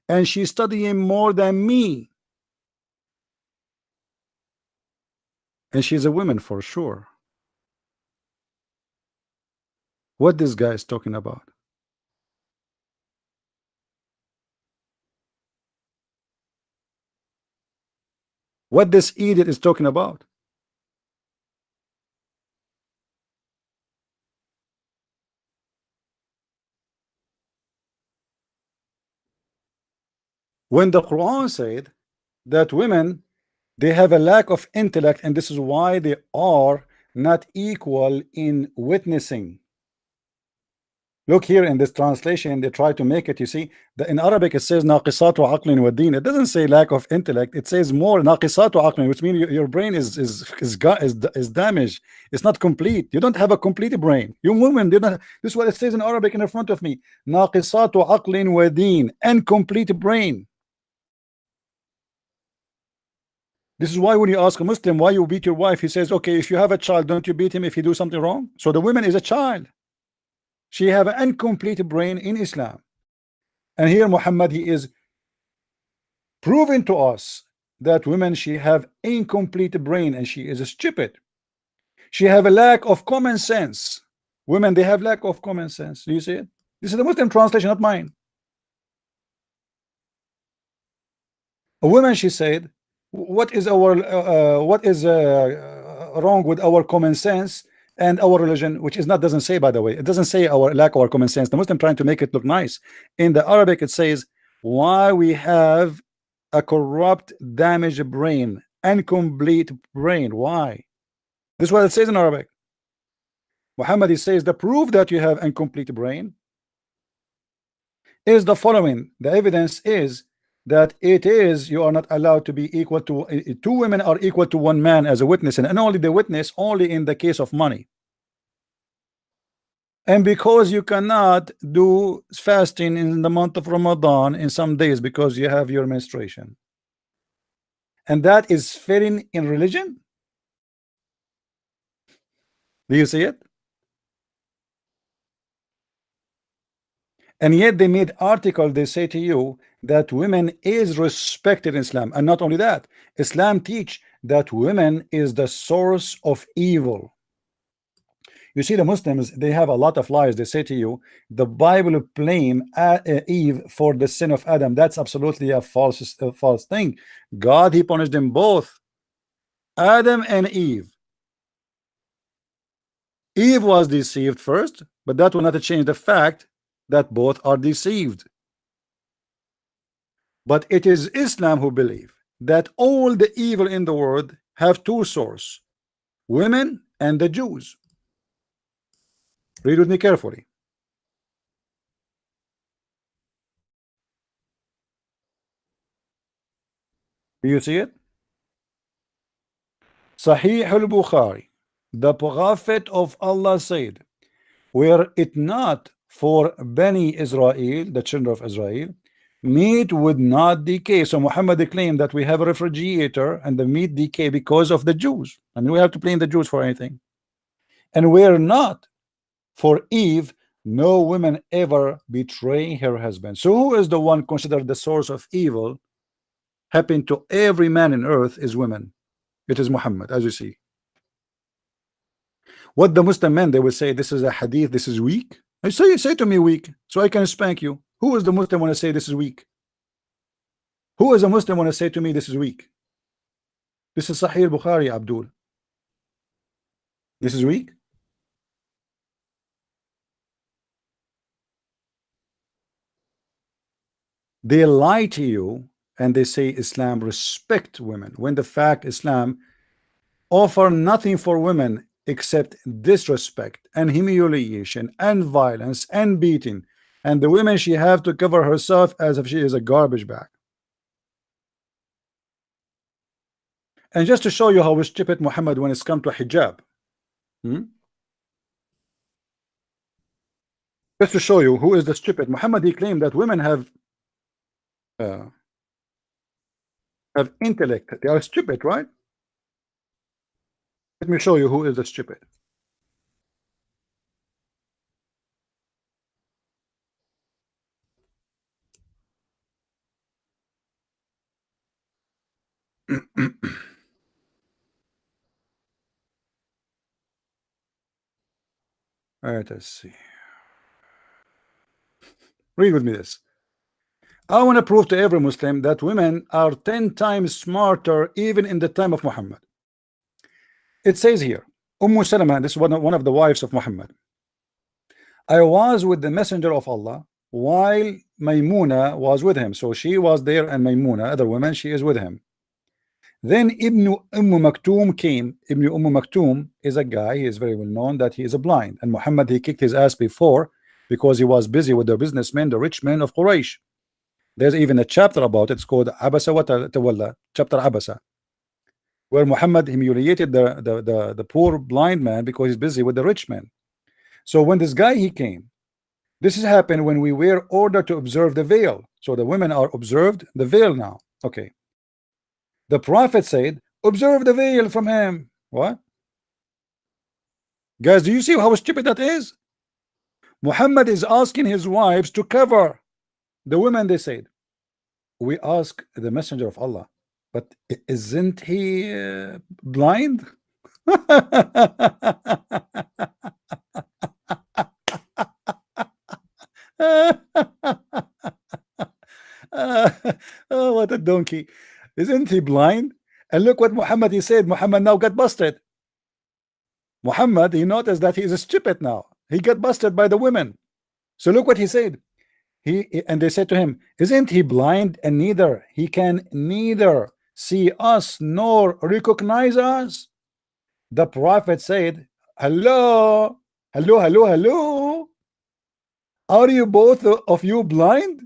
and she's studying more than me, and she's a woman for sure. What this guy is talking about? What this idiot is talking about? When the Quran said that women they have a lack of intellect and this is why they are not equal in witnessing. Look here in this translation, they try to make it, you see, that in Arabic it says naqisatu aqlin wa din. It doesn't say lack of intellect, it says more naqisatu aqlin, which means your brain is damaged. It's not complete. You don't have a complete brain. You women did not. This is what it says in Arabic in front of me. Naqisatu aqlin wa din, incomplete brain. This is why when you ask a Muslim why you beat your wife, he says, okay, if you have a child, don't you beat him if he do something wrong? So the woman is a child. She have an incomplete brain in Islam. And here Muhammad, he is proving to us that women, she have incomplete brain and she is stupid. She have a lack of common sense. Women, they have lack of common sense. Do you see it? This is the Muslim translation, not mine. A woman, she said, what is our wrong with our common sense and our religion, which is not, doesn't say, by the way, it doesn't say our lack of our common sense. The Muslim trying to make it look nice. In the Arabic it says why we have a corrupt, damaged brain, incomplete brain. Why? This is what it says in Arabic. Muhammad, he says the proof that you have incomplete brain is the following. The evidence is that it is, you are not allowed to be equal to two women are equal to one man as a witness, and only the witness only in the case of money. And because you cannot do fasting in the month of Ramadan in some days because you have your menstruation, and that is fitting in religion. Do you see it? And yet they made article, they say to you that women is respected in Islam. And not only that, Islam teach that women is the source of evil. You see, the Muslims, they have a lot of lies. They say to you, the Bible blame Eve for the sin of Adam. That's absolutely a false thing. God, he punished them both, Adam and Eve. Eve was deceived first, but that will not change the fact that both are deceived. But it is Islam who believe that all the evil in the world have two sources, women and the Jews. Read with me carefully. Do you see it? Sahih al-Bukhari. The Prophet of Allah said, were it not for Bani Israel, the children of Israel, meat would not decay. So Muhammad claimed that we have a refrigerator and the meat decay because of the Jews. I mean, we have to blame the Jews for anything. And we're not for Eve, no woman ever betray her husband. So who is the one considered the source of evil happened to every man in earth is women? It is Muhammad, as you see. What the Muslim men, they will say this is a hadith, this is weak. I say to me weak, so I can spank you. Who is the Muslim want to say this is weak? Who is a Muslim want to say to me this is weak? This is Sahih Bukhari, Abdul. This is weak. They lie to you and they say Islam respect women, when the fact Islam offer nothing for women except disrespect and humiliation and violence and beating, and the women, she have to cover herself as if she is a garbage bag. And just to show you how stupid Muhammad when it's come to hijab, just to show you who is the stupid Muhammad, he claimed that women uh, have intellect, they are stupid, right? Let me show you who is the stupid. All right, let's see. Read with me this. I want to prove to every Muslim that women are 10 times smarter even in the time of Muhammad. It says here, Salama, this is one of the wives of Muhammad. I was with the messenger of Allah while Maymuna was with him. So she was there and Maymuna, other women, she is with him. Then Ibn Maktoum came. Ibn Maktoum is a guy, he is very well known that he is a blind. And Muhammad, he kicked his ass before because he was busy with the businessmen, the rich men of Quraysh. There's even a chapter about it. It's called Abasa wa Tawalla, chapter Abasa, where Muhammad humiliated the poor blind man because he's busy with the rich man. So when this guy he came, this has happened when we were ordered to observe the veil. So the women are observed the veil now. Okay. The Prophet said, observe the veil from him. What? Guys, do you see how stupid that is? Muhammad is asking his wives to cover the women. They said, we ask the messenger of Allah, but isn't he blind? Oh, what a donkey. Isn't he blind? And look what Muhammad he said. Muhammad now got busted. Muhammad, he noticed that he is stupid now. He got busted by the women. So look what he said. And they said to him, isn't he blind, and he can neither see us nor recognize us? The Prophet said, hello, hello. Are you both of you blind?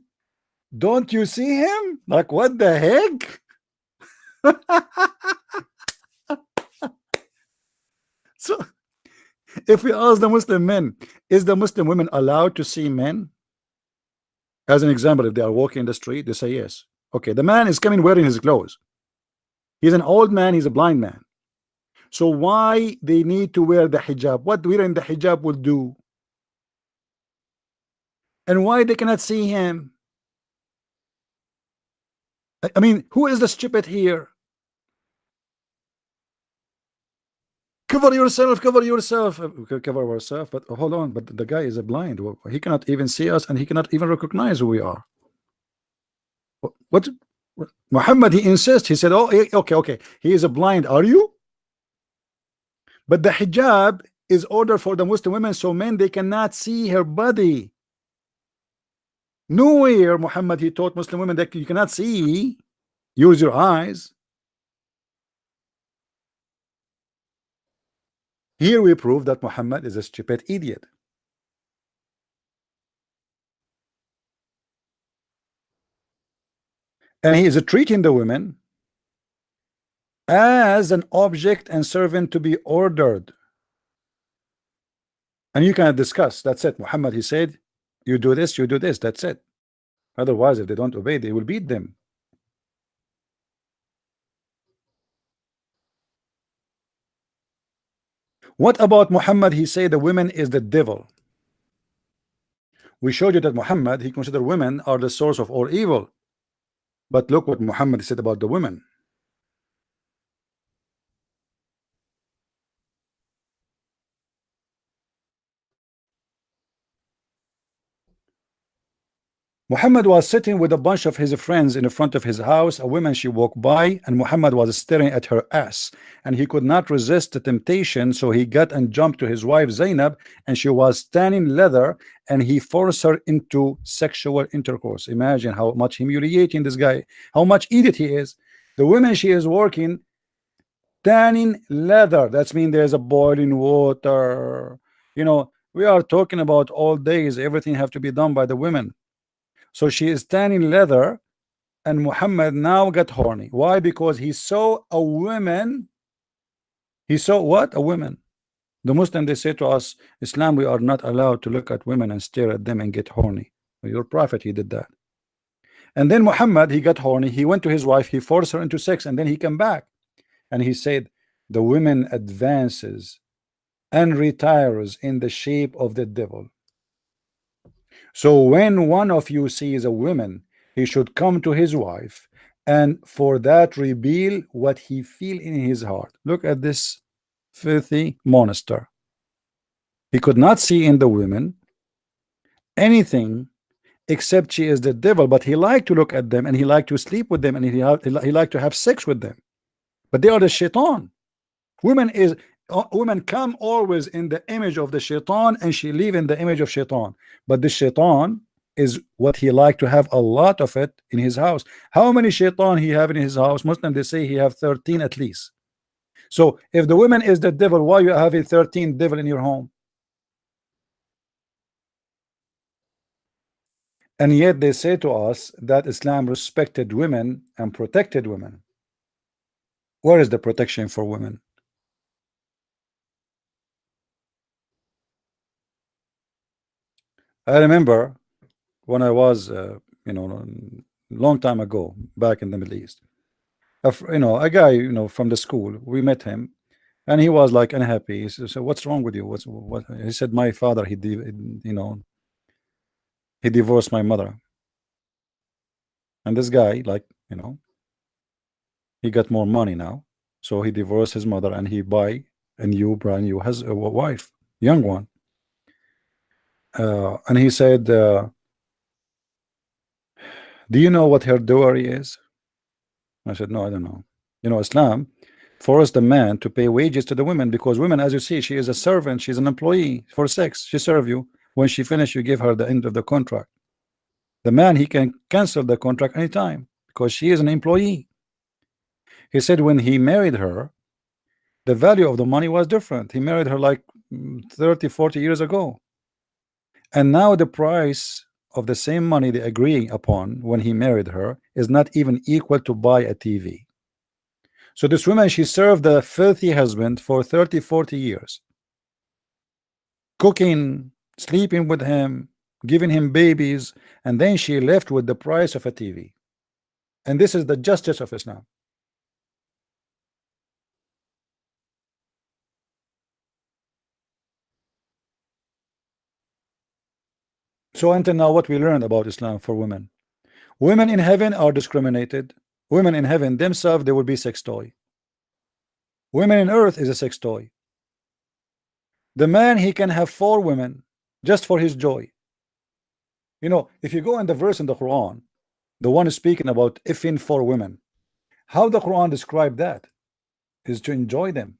Don't you see him? Like, what the heck? So if we ask the Muslim men, is the Muslim women allowed to see men? As an example, if they are walking in the street, they say yes. Okay, the man is coming wearing his clothes. He's an old man, he's a blind man. So why they need to wear the hijab? What wearing the hijab will do? And why they cannot see him? I mean, who is the stupid here? Cover yourself, cover yourself. Cover ourselves, but hold on, but the guy is a blind. He cannot even see us, and he cannot even recognize who we are. What? Muhammad, he insists. He said, oh, okay. He is a blind. Are you? But the hijab is ordered for the Muslim women, so men, they cannot see her body. Nowhere Muhammad, he taught Muslim women that you cannot see. Use your eyes. Here we prove that Muhammad is a stupid idiot. And he is treating the women as an object and servant to be ordered. And you cannot discuss. That's it. Muhammad, he said, you do this, you do this. That's it. Otherwise, if they don't obey, they will beat them. What about Muhammad? He said the women is the devil. We showed you that Muhammad, he considered women are the source of all evil. But look what Muhammad said about the women. Muhammad was sitting with a bunch of his friends in front of his house. A woman, she walked by, and Muhammad was staring at her ass, and he could not resist the temptation, so he got and jumped to his wife Zainab, and she was tanning leather, and he forced her into sexual intercourse. Imagine how much humiliating this guy, how much idiot he is. The woman, she is working tanning leather. That's mean there's a boiling water. You know, we are talking about all days. Everything have to be done by the women. So she is tanning leather, and Muhammad now got horny. Why? Because he saw a woman. He saw what? A woman. The Muslim, they say to us, Islam, we are not allowed to look at women and stare at them and get horny. Your prophet, he did that. And then Muhammad, he got horny. He went to his wife. He forced her into sex, and then he came back. And he said, the woman advances and retires in the shape of the devil. So when one of you sees a woman, he should come to his wife and for that reveal what he feel in his heart. Look at this filthy monster. He could not see in the women anything except she is the devil, but he liked to look at them, and he liked to sleep with them, and he liked to have sex with them, but they are the shaitan. Women come always in the image of the shaitan, and she live in the image of shaitan. But the shaitan is what he like to have a lot of it in his house. How many shaitan he have in his house? Muslim, they say he have 13 at least. So if the woman is the devil, why you have a 13 devil in your home? And yet they say to us that Islam respected women and protected women. Where is the protection for women? I remember when I was, you know, long time ago, back in the Middle East, a guy, from the school, we met him, and he was like unhappy. He said, "So what's wrong with you? What?" He said, "My father, he divorced my mother." And this guy, like, he got more money now, so he divorced his mother and he buy a new, brand new, has a wife, young one. And he said, "Do you know what her dowry is?" I said, "No, I don't know." Islam forced the man to pay wages to the women, because women, as you see, she is a servant, she's an employee for sex. She serve you. When she finish, you give her the end of the contract. The man, he can cancel the contract anytime because she is an employee. He said when he married her, the value of the money was different. He married her like 30-40 years ago, and now the price of the same money they agree upon when he married her is not even equal to buy a TV. So this woman, she served the filthy husband for 30-40 years, cooking, sleeping with him, giving him babies, and then she left with the price of a TV. And this is the justice of Islam. So until now, what we learned about Islam for women: women in heaven are discriminated. Women in heaven themselves, they will be sex toy. Women in earth is a sex toy. The man, he can have 4 women just for his joy. If you go in the verse in the Quran, the one is speaking about effing 4 women, how the Quran describe that is to enjoy them.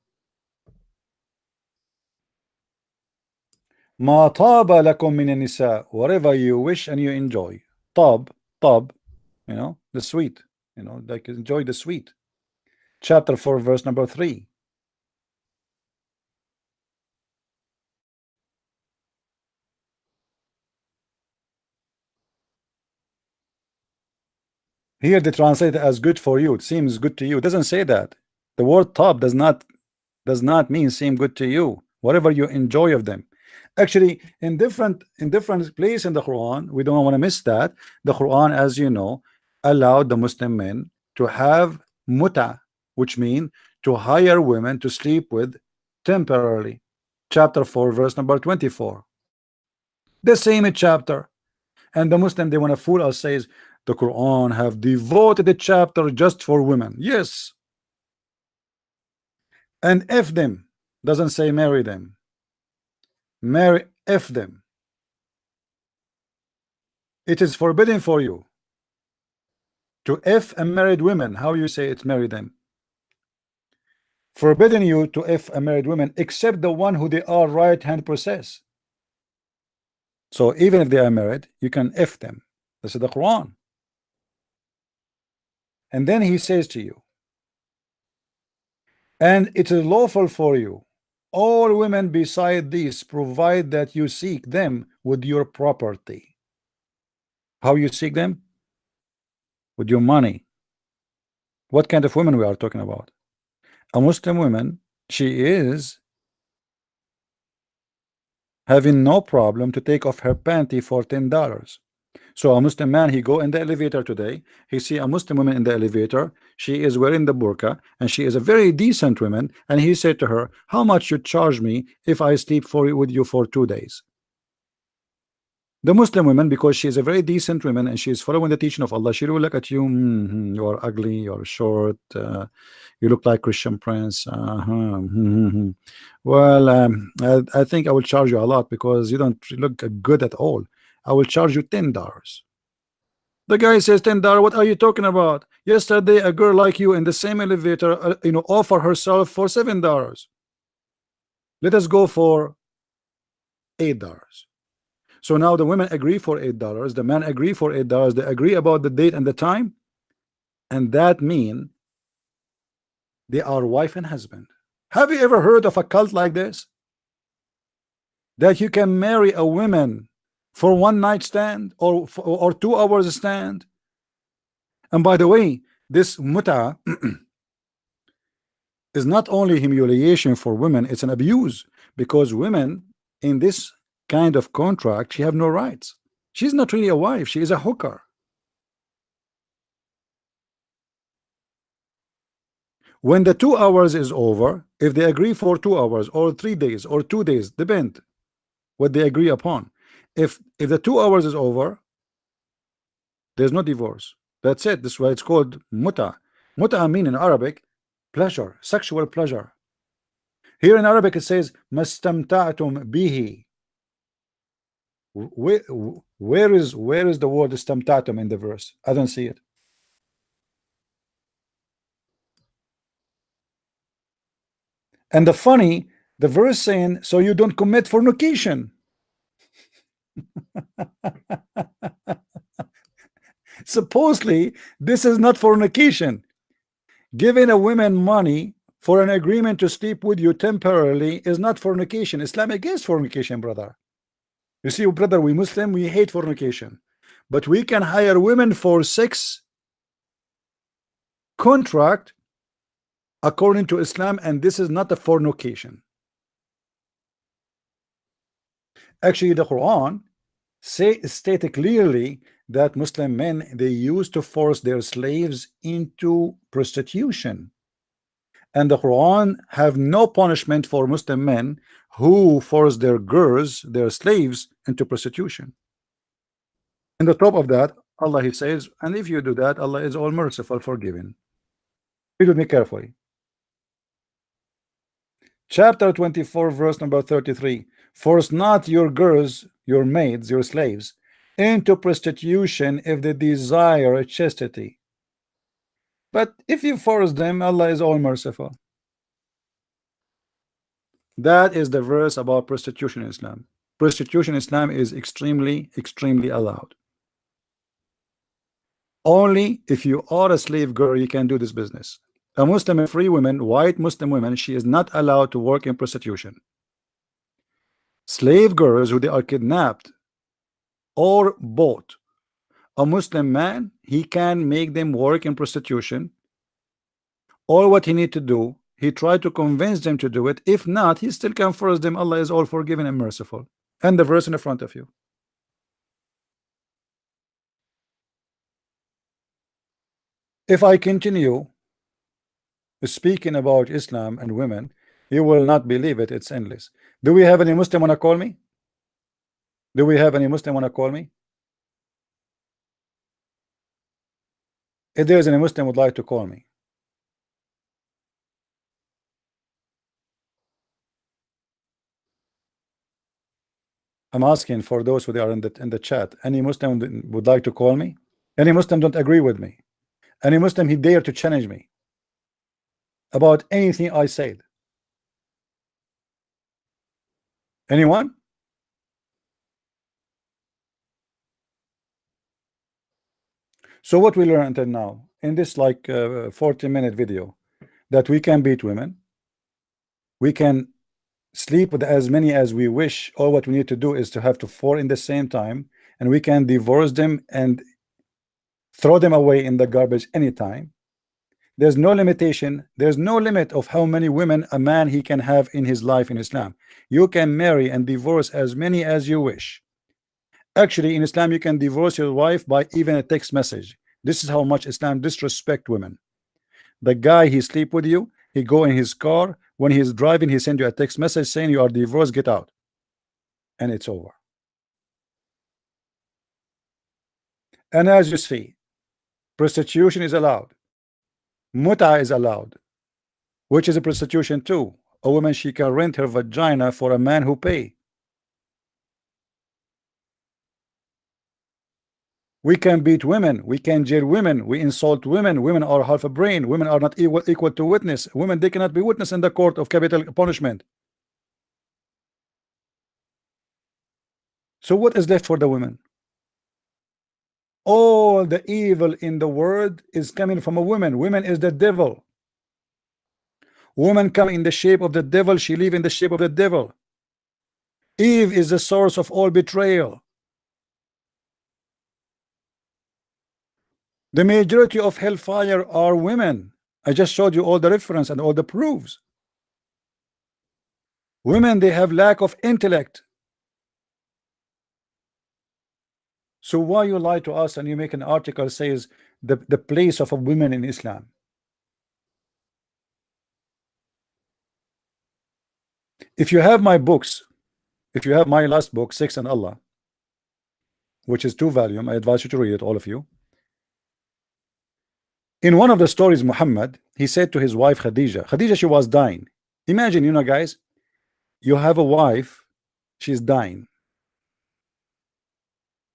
Ma taba lakum min nisa, whatever you wish and you enjoy. Tab, the sweet, like enjoy the sweet. Chapter 4, verse number 3. Here they translate it as good for you. It seems good to you. It doesn't say that. The word top does not mean seem good to you. Whatever you enjoy of them. Actually, in different place in the Quran, we don't want to miss that. The Quran, as you know, allowed the Muslim men to have muta, which mean to hire women to sleep with temporarily. Chapter 4, verse number 24. The same chapter. And the Muslim, they want to fool us, says the Quran have devoted a chapter just for women. Yes. And F them doesn't say marry them. Marry F them. It is forbidden for you to F unmarried women. How you say it's marry them? Forbidden you to F unmarried women except the one who they are right hand possess. So even if they are married, you can F them. This is the Quran. And then he says to you, and it is lawful for you all women beside these, provide that you seek them with your property. How you seek them? With your money. What kind of women we are talking about? A Muslim woman, she is having no problem to take off her panty for $10. So a Muslim man, he go in the elevator today, he see a Muslim woman in the elevator, she is wearing the burqa, and she is a very decent woman, and he said to her, how much you charge me if I sleep with you for 2 days? The Muslim woman, because she is a very decent woman and she is following the teaching of Allah, she will look at you, you are ugly, you are short, you look like Christian Prince. Well, I think I will charge you a lot because you don't look good at all. I will charge you $10. The guy says $10. What are you talking about? Yesterday, a girl like you in the same elevator, offer herself for $7. Let us go for $8. So now the women agree for $8. The man agree for $8. They agree about the date and the time, and that mean they are wife and husband. Have you ever heard of a cult like this? That you can marry a woman for one night stand or 2 hours stand. And by the way, this muta is not only humiliation for women, it's an abuse, because women in this kind of contract, she have no rights. She's not really a wife, she is a hooker. When the 2 hours is over, if they agree for 2 hours or 3 days or 2 days, depend what they agree upon. If the 2 hours is over, there's no divorce. That's it. This is why it's called muta. Muta mean in Arabic pleasure, sexual pleasure. Here in Arabic it says mastamta'tum bihi. Where is the word istamta'tum in the verse? I don't see it. And the verse saying, so you don't commit fornication. Supposedly, this is not fornication. Giving a woman money for an agreement to sleep with you temporarily is not fornication. Islam against fornication, brother. You see, brother, we Muslim, we hate fornication. But we can hire women for sex contract according to Islam, and this is not a fornication. Actually, the Quran stated clearly that Muslim men, they used to force their slaves into prostitution, and the Quran have no punishment for Muslim men who force their girls, their slaves, into prostitution. And the top of that, Allah, he says, and if you do that, Allah is all merciful, forgiving. Read with me carefully. Chapter 24, verse number 33. Force not your girls, your maids, your slaves, into prostitution if they desire chastity. But if you force them, Allah is all merciful. That is the verse about prostitution in Islam. Prostitution in Islam is extremely, extremely allowed. Only if you are a slave girl, you can do this business. A Muslim, a free woman, white Muslim woman, she is not allowed to work in prostitution. Slave girls who they are kidnapped or bought, a Muslim man, he can make them work in prostitution, All what he need to do, he tried to convince them to do it. If not, he still can force them. Allah is all forgiving and merciful. And the verse in the front of you. If I continue speaking about Islam and women, you will not believe it. It's endless. Do we have any Muslim wanna call me? Do we have any Muslim wanna call me? If there is any Muslim would like to call me, I'm asking for those who are in the chat. Any Muslim would like to call me? Any Muslim don't agree with me? Any Muslim he dare to challenge me about anything I said? Anyone? So what we learned until now in this like 40-minute video, that we can beat women, we can sleep with as many as we wish. All what we need to do is to have to four in the same time, and we can divorce them and throw them away in the garbage anytime. There's no limitation, there's no limit of how many women a man he can have in his life in Islam. You can marry and divorce as many as you wish. Actually, in Islam, you can divorce your wife by even a text message. This is how much Islam disrespect women. The guy he sleep with you, he go in his car, when he's driving, he send you a text message saying you are divorced, get out, and it's over. And as you see, prostitution is allowed, muta is allowed, which is a prostitution too. A woman, she can rent her vagina for a man who pay. We can beat women, we can jail women, we insult women. Women are half a brain. Women are not equal to witness. Women, they cannot be witness in the court of capital punishment. So what is left for the women? All the evil in the world is coming from a woman. Woman is the devil. Woman come in the shape of the devil, she live in the shape of the devil. Eve is the source of all betrayal. The majority of hellfire are women. I just showed you all the reference and all the proofs. Women, they have lack of intellect. So why you lie to us and you make an article says the place of a woman in Islam? If you have my books, if you have my last book, Sex and Allah, which is 2 volumes, I advise you to read it, all of you. In one of the stories, Muhammad, he said to his wife Khadija, she was dying. Imagine, you know, guys, you have a wife, she's dying.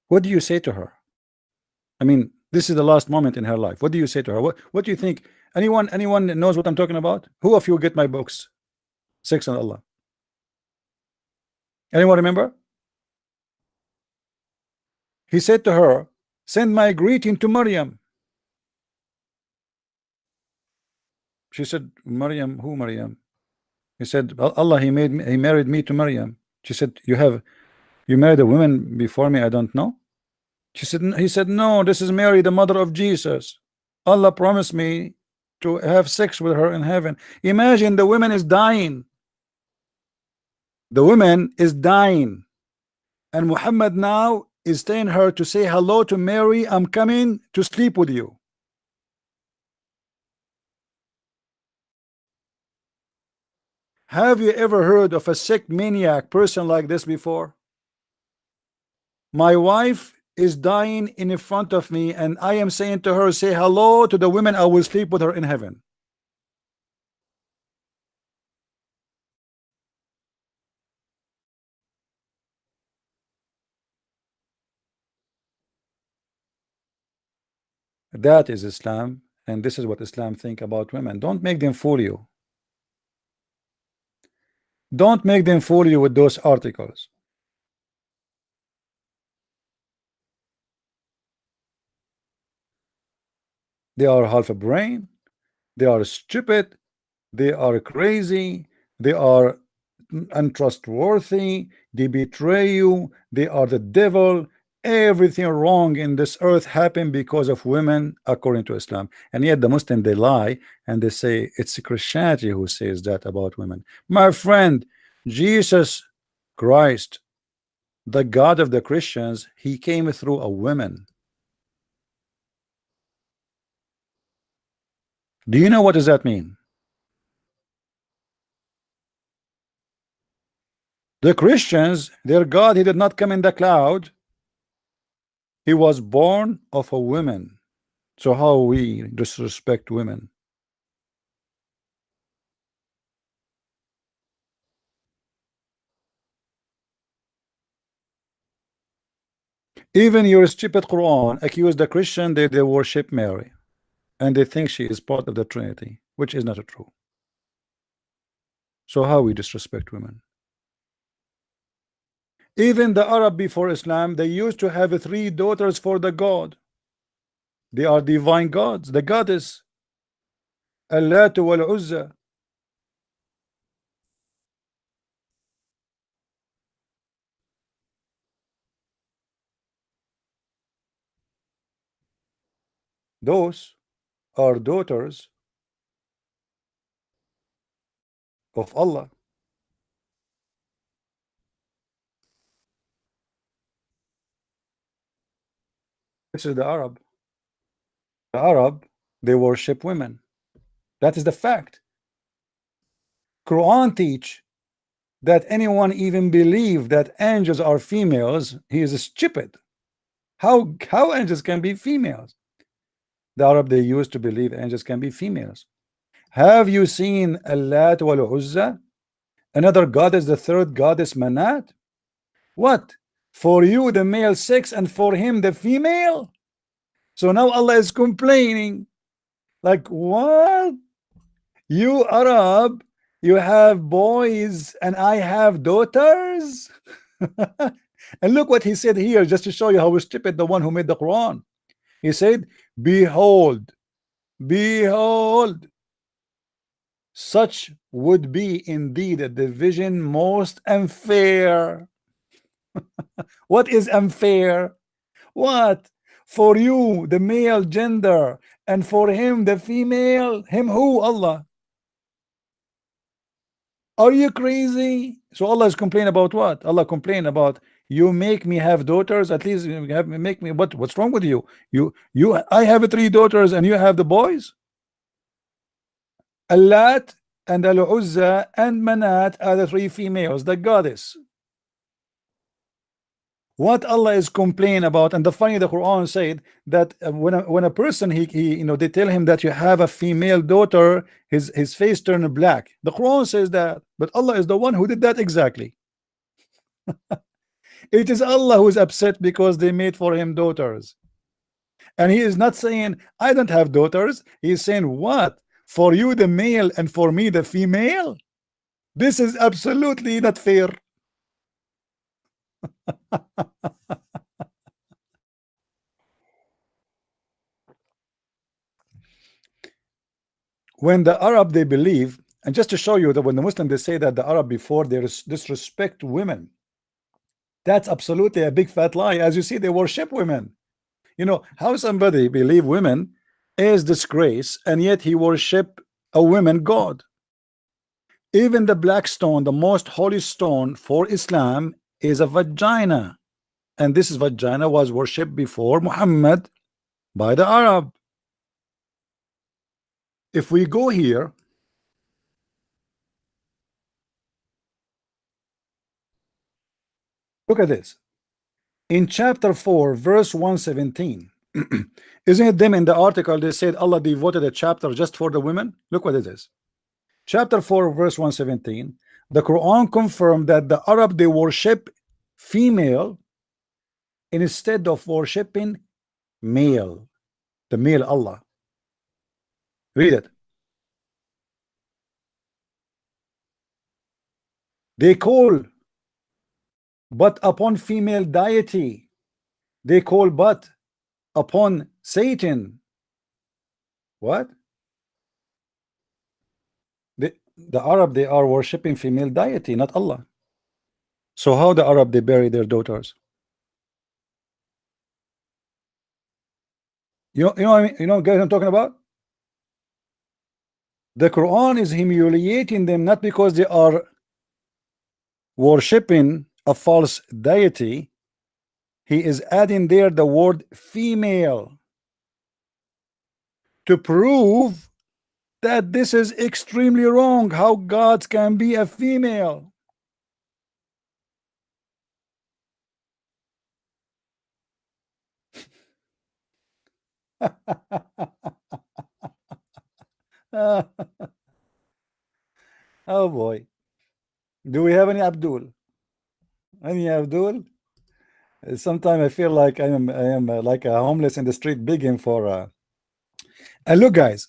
What do you say to her? I mean, this is the last moment in her life. What do you say to her? What do you think? Anyone knows what I'm talking about? Who of you get my books, Sex and Allah? Anyone remember? He said to her, send my greeting to Maryam. She said, Maryam, who Maryam? He said, Allah, he married me to Maryam. She said, you married a woman before me, I don't know. She said, he said, no, this is Mary, the mother of Jesus. Allah promised me to have sex with her in heaven. Imagine, the woman is dying. The woman is dying, and Muhammad now is telling her to say hello to Mary. I'm coming to sleep with you. Have you ever heard of a sick maniac person like this before? My wife is dying in front of me, and I am saying to her, say hello to the women, I will sleep with her in heaven. That is Islam, and this is what Islam think about women. Don't make them fool you. Don't make them fool you with those articles. They are half a brain, they are stupid, they are crazy, they are untrustworthy, they betray you, they are the devil. everything wrong in this earth happened because of women according to Islam. And yet the Muslim, they lie and they say it's Christianity who says that about women. My friend, Jesus Christ, the God of the Christians, he came through a woman. Do you know what does that mean? The Christians, their God, he did not come in the cloud. He was born of a woman. So how we disrespect women? Even your stupid Quran accuse the Christian that they worship Mary and they think she is part of the Trinity, which is not true. So how we disrespect women? Even the Arab before Islam, they used to have three daughters for the God. They are divine gods, the goddess Allat wal Uzza. Those are daughters of Allah. This is the Arab. The Arab, they worship women. That is the fact. Quran teach that anyone even believe that angels are females, he is stupid. How angels can be females? The Arab, they used to believe angels can be females. Have you seen Allat wal Uzza? Another goddess, the third goddess Manat? What? For you the male sex and for him the female? So now Allah is complaining. Like what? You Arab, you have boys and I have daughters? And look what he said here, just to show you how stupid the one who made the Quran. He said, behold, behold, such would be indeed a division most unfair. What is unfair? What? For you, the male gender, and for him, the female. Him who? Allah. Are you crazy? So Allah is complaining about what? Allah complain about you make me have daughters. At least you have make me what's wrong with you? I have three daughters and you have the boys. Allat and Al-Uzza and Manat are the three females, the goddess. What Allah is complaining about, and the funny, the Quran said that when a person he they tell him that you have a female daughter, his face turned black. The Quran says that, but Allah is the one who did that exactly. It is Allah who is upset because they made for him daughters, and he is not saying I don't have daughters. He is saying what? For you the male and for me the female. This is absolutely not fair. When the Arab they believe, and just to show you that when the Muslim they say that the Arab before they disrespect women, that's absolutely a big fat lie. As you see, they worship women. You know how somebody believe women is disgrace, and yet he worship a woman god. Even the black stone, the most holy stone for Islam, is a vagina, and this vagina was worshipped before Muhammad by the Arab. If we go here, look at this in chapter 4 verse 117. Isn't it them in the article they said Allah devoted a chapter just for the women? Look what it is. Chapter 4 verse 117. The Quran confirmed that the Arab they worship female instead of worshiping male, the male Allah. Read it. They call but upon female deity. They call but upon Satan. What? The Arab they are worshiping female deity, not Allah. So how the Arab they bury their daughters? You know what I mean? You know, guys, I'm talking about. The Quran is humiliating them not because they are worshipping a false deity. He is adding there the word female to prove that this is extremely wrong. How gods can be a female? Oh boy. Do we have any Abdul? Any Abdul? Sometimes I feel like I am like a homeless in the street begging for and look guys,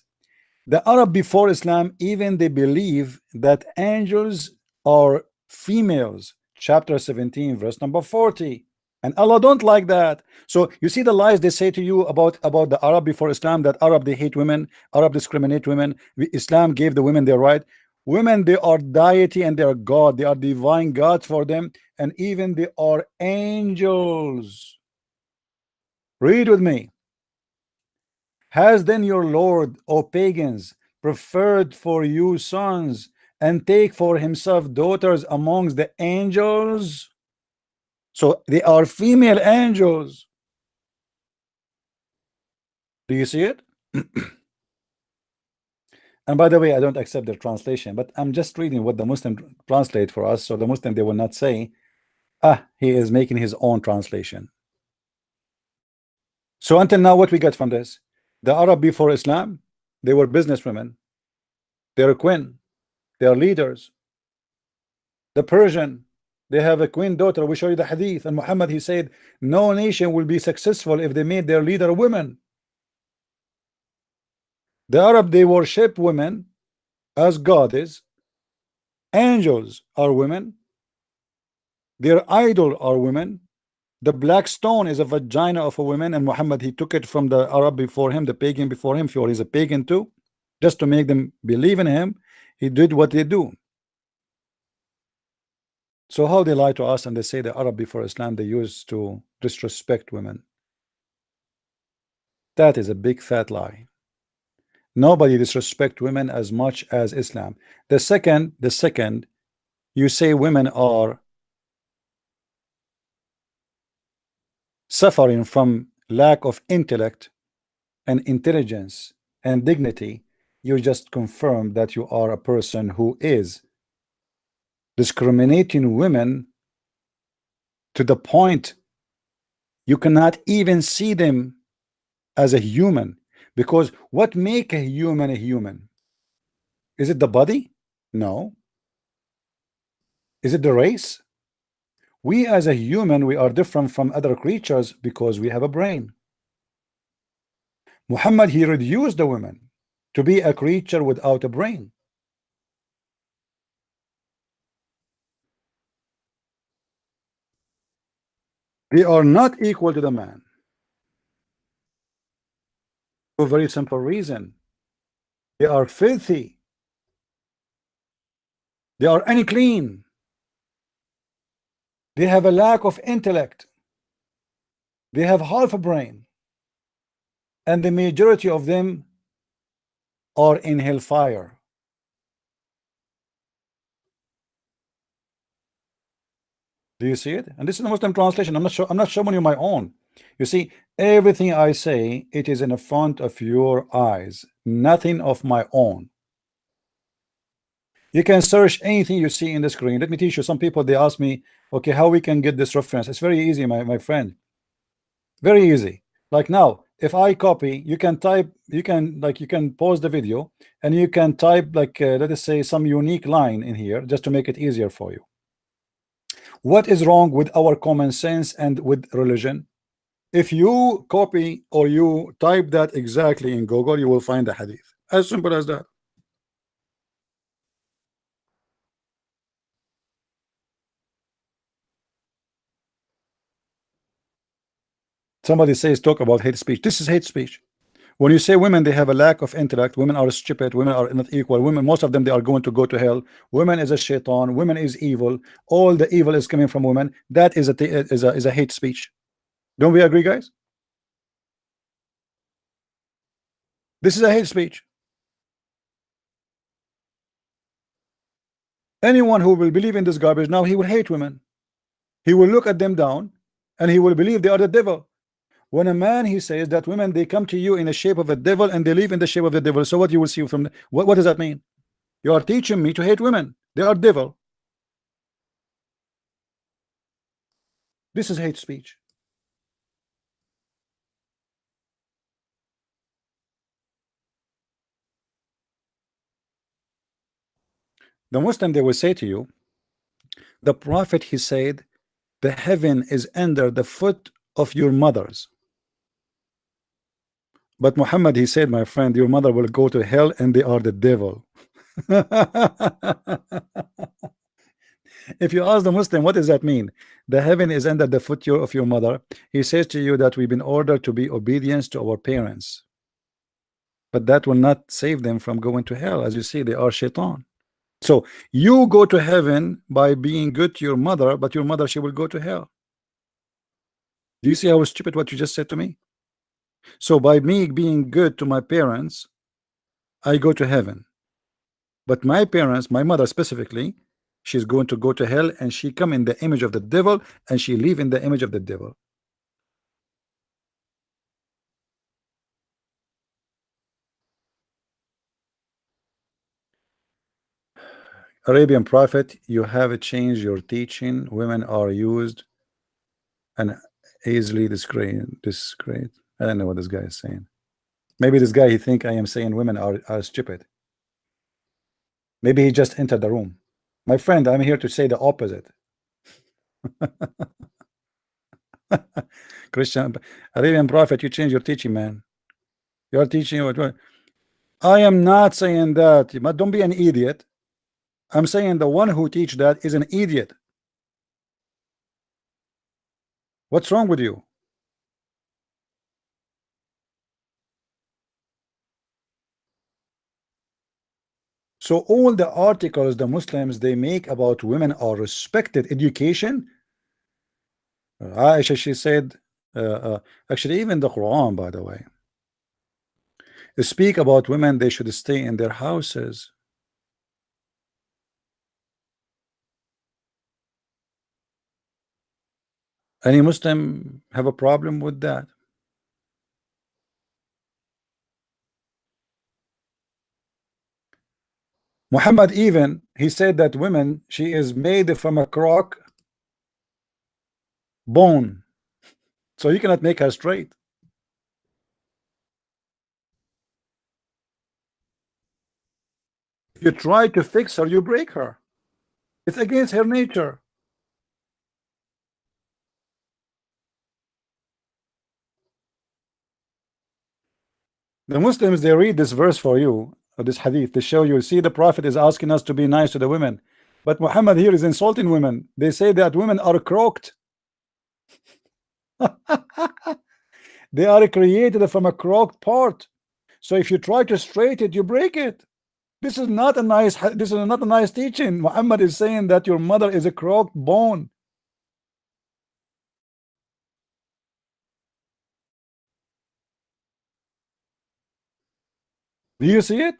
the Arab before Islam, even they believe that angels are females. Chapter 17, verse number 40. And Allah don't like that. So you see the lies they say to you about the Arab before Islam, that Arab they hate women, Arab discriminate women. Islam gave the women their right. Women, they are deity and they are God. They are divine gods for them, and even they are angels. Read with me. Has then your Lord, O pagans, preferred for you sons, and take for himself daughters amongst the angels? So they are female angels. Do you see it? And by the way, I don't accept their translation, but I'm just reading what the Muslim translate for us. So the Muslim, they will not say, ah, he is making his own translation. So until now, what we get from this? The Arab before Islam, they were businesswomen. They're a queen. They are leaders. The Persian, they have a queen daughter. We show you the hadith. And Muhammad, he said, no nation will be successful if they made their leader a woman. The Arab, they worship women as goddess. Angels are women. Their idol are women. The black stone is a vagina of a woman, and Muhammad, he took it from the Arab before him, the pagan before him, for he's a pagan too, just to make them believe in him. He did what they do. So how they lie to us and they say the Arab before Islam they used to disrespect women? That is a big fat lie. Nobody disrespect women as much as Islam. The second you say women are suffering from lack of intellect and intelligence and dignity, you just confirm that you are a person who is discriminating women to the point you cannot even see them as a human. Because what make a human a human? Is it the body? No. Is it the race? We as a human, we are different from other creatures because we have a brain. Muhammad, he reduced the women to be a creature without a brain. They are not equal to the man for a very simple reason. They are filthy. They are unclean. They have a lack of intellect. They have half a brain. And the majority of them are in hellfire. Do you see it? And this is the Muslim translation. I'm not showing you my own. You see, everything I say, it is in the front of your eyes, nothing of my own. You can search anything you see in the screen. Let me teach you. Some people, they ask me, okay, how we can get this reference? It's very easy, my friend. Very easy. Like now, if I copy, you can type, you can pause the video and you can type like let us say some unique line in here just to make it easier for you. What is wrong with our common sense and with religion? If you copy or you type that exactly in Google, you will find the hadith. As simple as that. Somebody says talk about hate speech. This is hate speech. When you say women, they have a lack of intellect, women are stupid, women are not equal, women, most of them, they are going to go to hell, women is a shaitan, women is evil, all the evil is coming from women. That is a hate speech. Don't we agree, guys? This is a hate speech. Anyone who will believe in this garbage now, he will hate women. He will look at them down and he will believe they are the devil. When a man, he says that women, they come to you in the shape of a devil and they live in the shape of the devil. So what you will see from what does that mean? You are teaching me to hate women. They are devil. This is hate speech. The Muslim, they will say to you, the Prophet, he said, the heaven is under the foot of your mothers. But Muhammad, he said, my friend, your mother will go to hell and they are the devil. If you ask the Muslim, what does that mean? The heaven is under the foot of your mother. He says to you that we've been ordered to be obedience to our parents. But that will not save them from going to hell. As you see, they are shaitan. So you go to heaven by being good to your mother, but your mother, she will go to hell. Do you see how stupid what you just said to me? So by me being good to my parents, I go to heaven. But my parents, my mother specifically, she's going to go to hell and she come in the image of the devil and she live in the image of the devil. Arabian prophet, you have changed your teaching. Women are used and easily disgraced. I don't know what this guy is saying. Maybe this guy, he think I am saying women are stupid. Maybe he just entered the room. My friend, I'm here to say the opposite. Christian, Arabian prophet, you change your teaching, man. You're teaching what? I am not saying that, but don't be an idiot. I'm saying the one who teach that is an idiot. What's wrong with you? So all the articles the Muslims they make about women are respected education. Aisha, she said, actually even the Quran, by the way, speak about women, they should stay in their houses. Any Muslim have a problem with that? Muhammad even, he said that women, she is made from a crock bone, so you cannot make her straight. If you try to fix her, you break her. It's against her nature. The Muslims, they read this verse for you, or this hadith, to show you, see, the Prophet is asking us to be nice to the women. But Muhammad here is insulting women. They say that women are crooked. They are created from a crooked part. So if you try to straighten it, you break it. This is not a nice teaching. Muhammad is saying that your mother is a crooked bone. Do you see it?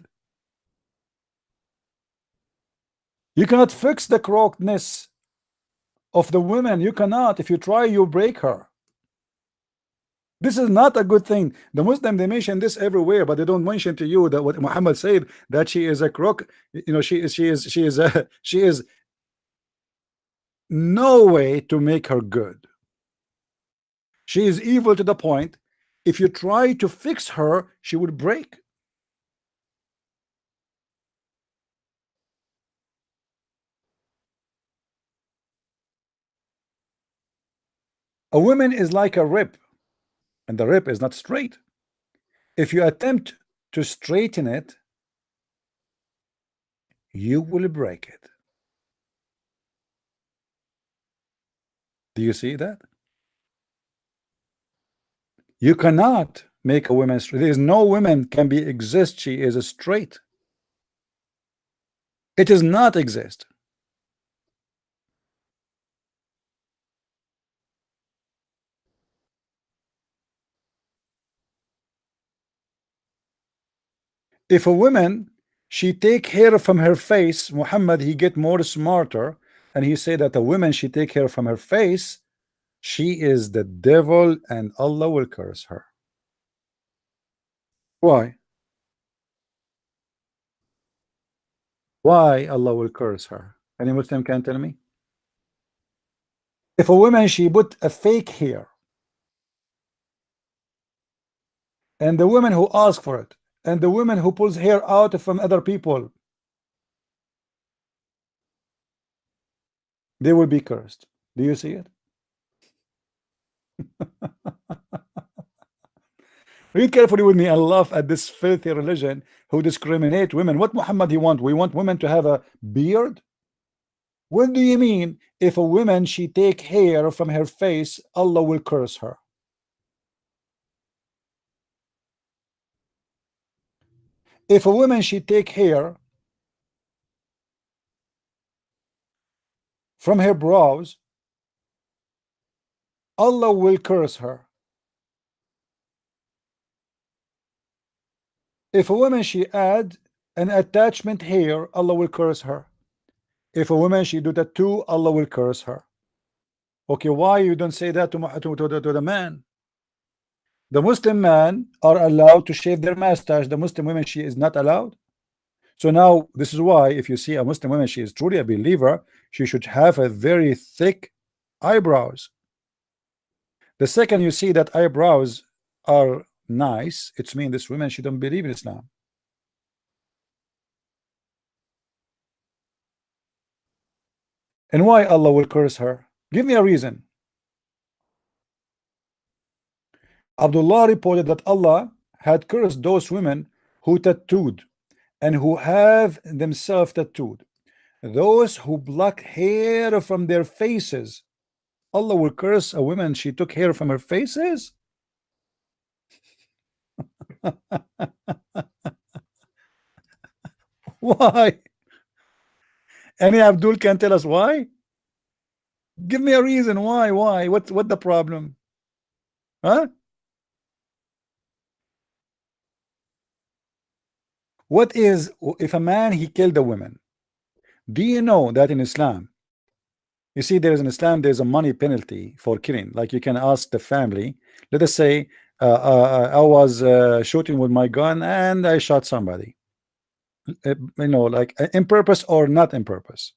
You cannot fix the crookedness of the women. You cannot. If you try, you break her. This is not a good thing. The Muslim, they mention this everywhere, but they don't mention to you that what Muhammad said, that she is a crook. You know, she is no way to make her good. She is evil to the point, if you try to fix her, she would break. A woman is like a rib, and the rib is not straight. If you attempt to straighten it, you will break it. Do you see that? You cannot make a woman straight. There is no woman can be exist. She is a straight. It does not exist. If a woman she take hair from her face, Muhammad he get more smarter, and he say that a woman she take hair from her face, she is the devil and Allah will curse her. Why? Why Allah will curse her? Any Muslim can tell me? If a woman she put a fake hair, and the woman who ask for it, and the woman who pulls hair out from other people, they will be cursed. Do you see it? Read carefully with me and laugh at this filthy religion who discriminate women. What Muhammad he want? We want women to have a beard? What do you mean if a woman she take hair from her face, Allah will curse her? If a woman she take hair from her brows, Allah will curse her. If a woman she add an attachment hair, Allah will curse her. If a woman she do tattoo, Allah will curse her. Okay, why you don't say that to the man? The Muslim men are allowed to shave their mustache. The Muslim woman she is not allowed. So now this is why if you see a Muslim woman she is truly a believer, she should have a very thick eyebrows. The second you see that eyebrows are nice, it's mean this woman she don't believe in Islam. And why Allah will curse her? Give me a reason. Abdullah reported that Allah had cursed those women who tattooed and who have themselves tattooed. Those who pluck hair from their faces, Allah will curse a woman she took hair from her faces. Why? Any Abdul can tell us why? Give me a reason why. What the problem? Huh? What is if a man he killed a woman? Do you know that in Islam, you see there's in Islam there's a money penalty for killing. Like you can ask the family, let us say I was shooting with my gun and I shot somebody, you know, like in purpose or not in purpose.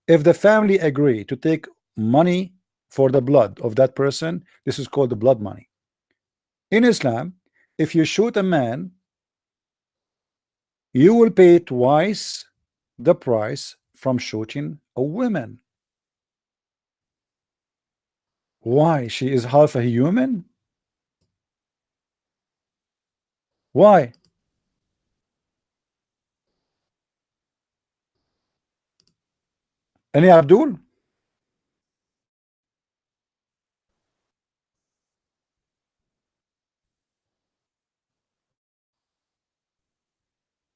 If the family agree to take money for the blood of that person, this is called the blood money. In Islam, if you shoot a man, you will pay twice the price from shooting a woman. Why? She is half a human? Why? Any Abdul?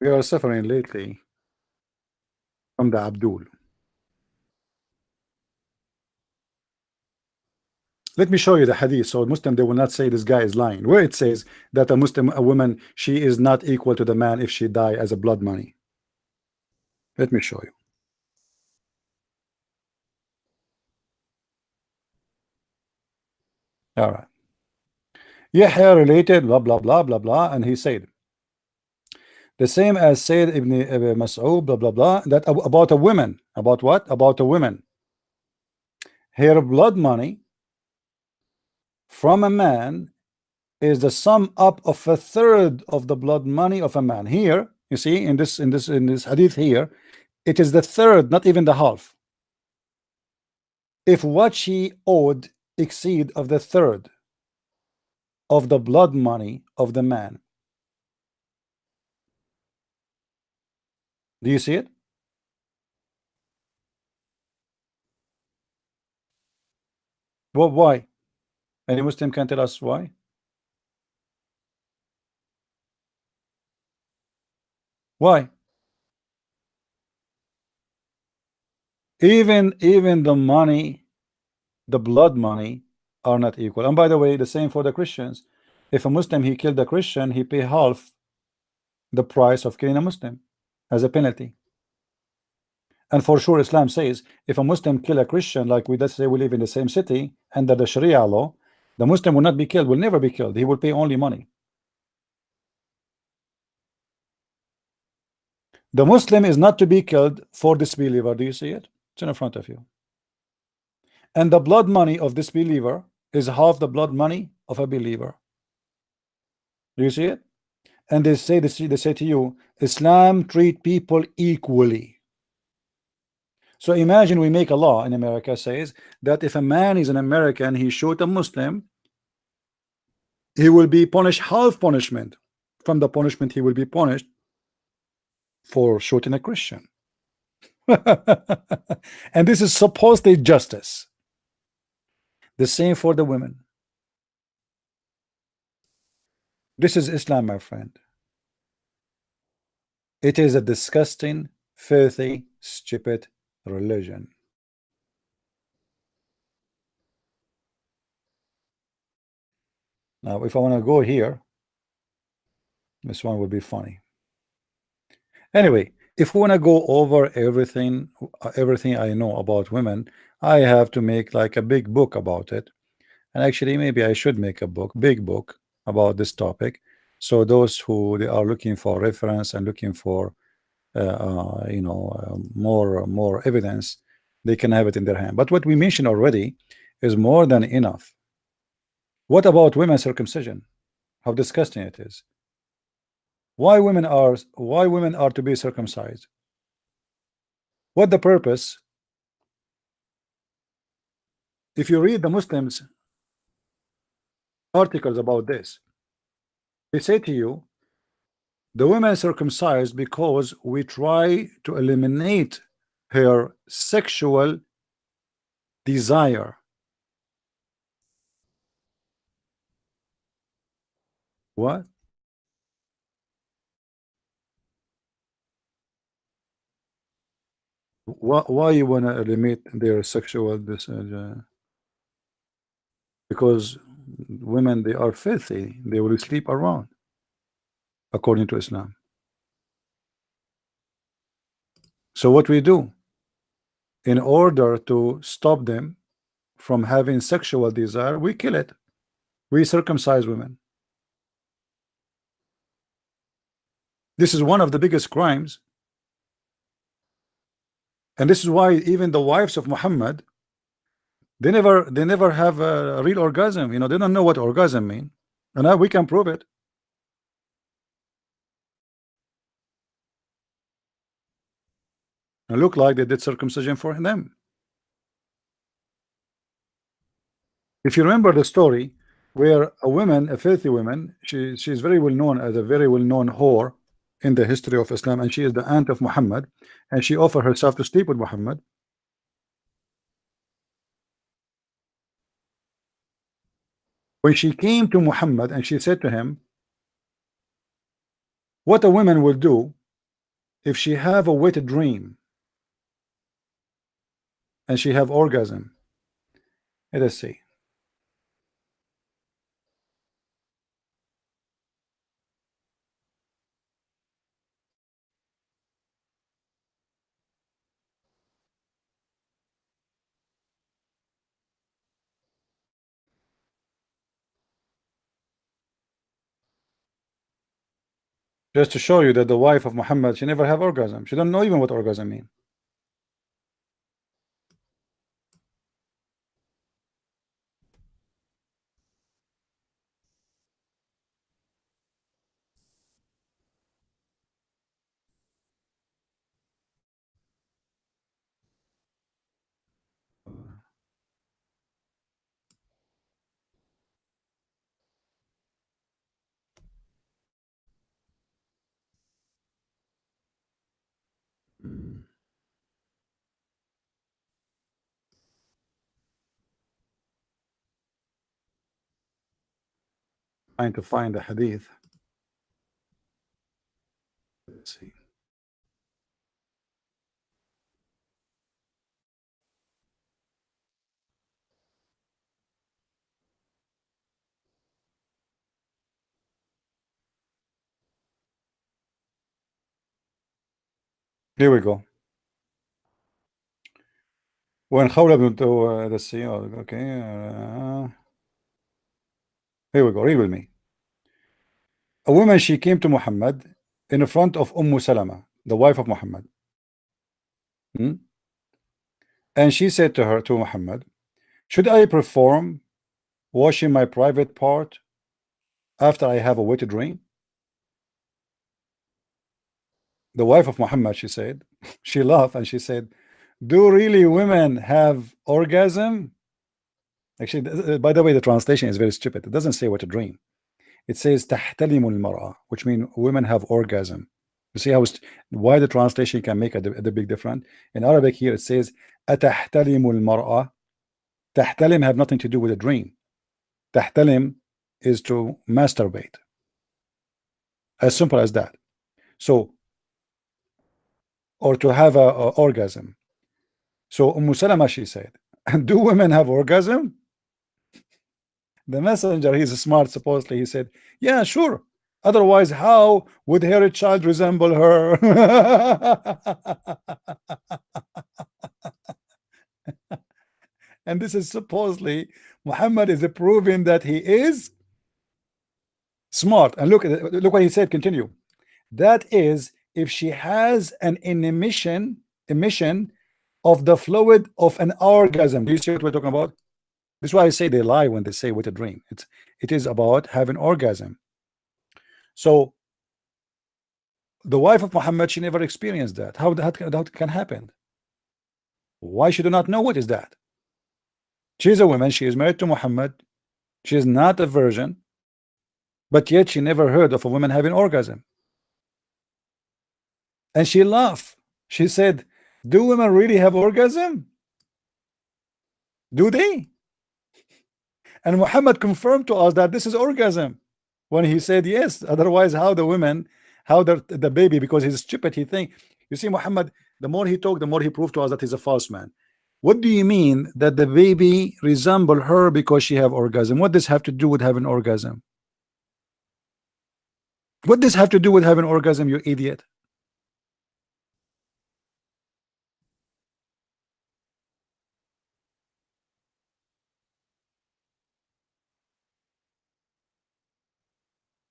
We are suffering lately from the Abdul. Let me show you the hadith so Muslim they will not say this guy is lying. Where it says that a Muslim a woman she is not equal to the man if she die as a blood money. Let me show you. All right. Yahya related blah blah blah blah blah, and he said the same as said Ibn Mas'ud blah blah blah, that about a woman. About what? About a woman. Her blood money from a man is the sum up of a third of the blood money of a man. Here you see in this hadith here, it is the third, not even the half. If what she owed exceed of the third of the blood money of the man, do you see it? Well, why? Any Muslim can tell us why? Why? Even the money, the blood money, are not equal. And by the way, the same for the Christians. If a Muslim he killed a Christian, he pay half the price of killing a Muslim as a penalty. And for sure, Islam says if a Muslim kill a Christian, like we let's say we live in the same city under the Sharia law, the Muslim will not be killed, will never be killed. He will pay only money. The Muslim is not to be killed for disbeliever. Do you see it? It's in front of you. And the blood money of disbeliever is half the blood money of a believer. Do you see it? And they say to you, Islam treat people equally. So imagine we make a law in America says that if a man is an American, he shoot a Muslim, he will be punished half punishment from the punishment he will be punished for shooting a Christian. And this is supposedly justice. The same for the women. This is Islam, my friend. It is a disgusting, filthy, stupid religion. Now, if I want to go here, this one would be funny. Anyway, if we want to go over everything I know about women, I have to make like a big book about it. And actually, maybe I should make a big book about this topic. So those who they are looking for reference and looking for, more evidence, they can have it in their hand. But what we mentioned already is more than enough. What about women's circumcision? How disgusting it is. Why women are to be circumcised? What the purpose? If you read the Muslims articles about this, they say to you the women circumcised because we try to eliminate her sexual desire. What? Why you want to eliminate their sexual because women, they are filthy, they will sleep around according to Islam. So what we do in order to stop them from having sexual desire, we kill it. We circumcise women. This is one of the biggest crimes, and this is why even the wives of Muhammad, they never have a real orgasm. They don't know what orgasm mean, and now we can prove it. And look like they did circumcision for them. If you remember the story where a woman, a filthy woman, she's very well known as a very well known whore in the history of Islam, and she is the aunt of Muhammad, and she offered herself to sleep with Muhammad. When she came to Muhammad and she said to him, what a woman will do if she have a wet dream and she have orgasm. Let us see. Just to show you that the wife of Muhammad, she never have orgasm. She don't know even what orgasm mean. Trying to find the hadith. Let's see. Here we go. When Khawla let's see. Okay. Here we go. Read with me. A woman, she came to Muhammad in front of Salama, the wife of Muhammad. Hmm? And she said to Muhammad, should I perform washing my private part after I have a wet dream? The wife of Muhammad, she said, she laughed and she said, do really women have orgasm? Actually, by the way, the translation is very stupid. It doesn't say what a dream. It says تحتلم المرأة, which means women have orgasm. You see how why the translation can make the big difference. In Arabic here it says أتحتلم المرأة. تحتلم have nothing to do with a dream. تحتلم is to masturbate. As simple as that. So, or to have a orgasm. So Salama, she said, do women have orgasm? The messenger, he's smart, supposedly. He said, yeah, sure. Otherwise, how would her child resemble her? And this is supposedly Muhammad is proving that he is smart. And look what he said. Continue. That is, if she has an emission of the fluid of an orgasm. Do you see what we're talking about? This is why I say they lie when they say with a dream. It is about having orgasm. So the wife of Muhammad, she never experienced that. How that can happen? Why she do not know what is that? She's a woman. She is married to Muhammad. She is not a virgin, but yet she never heard of a woman having orgasm. And she laughed. She said, do women really have orgasm? Do they? And Muhammad confirmed to us that this is orgasm when he said yes. Otherwise, how the women, how the baby, because he's stupid, he think. You see, Muhammad, the more he talked, the more he proved to us that he's a false man. What do you mean that the baby resemble her because she have orgasm? What does have to do with having orgasm? What does have to do with having orgasm, you idiot?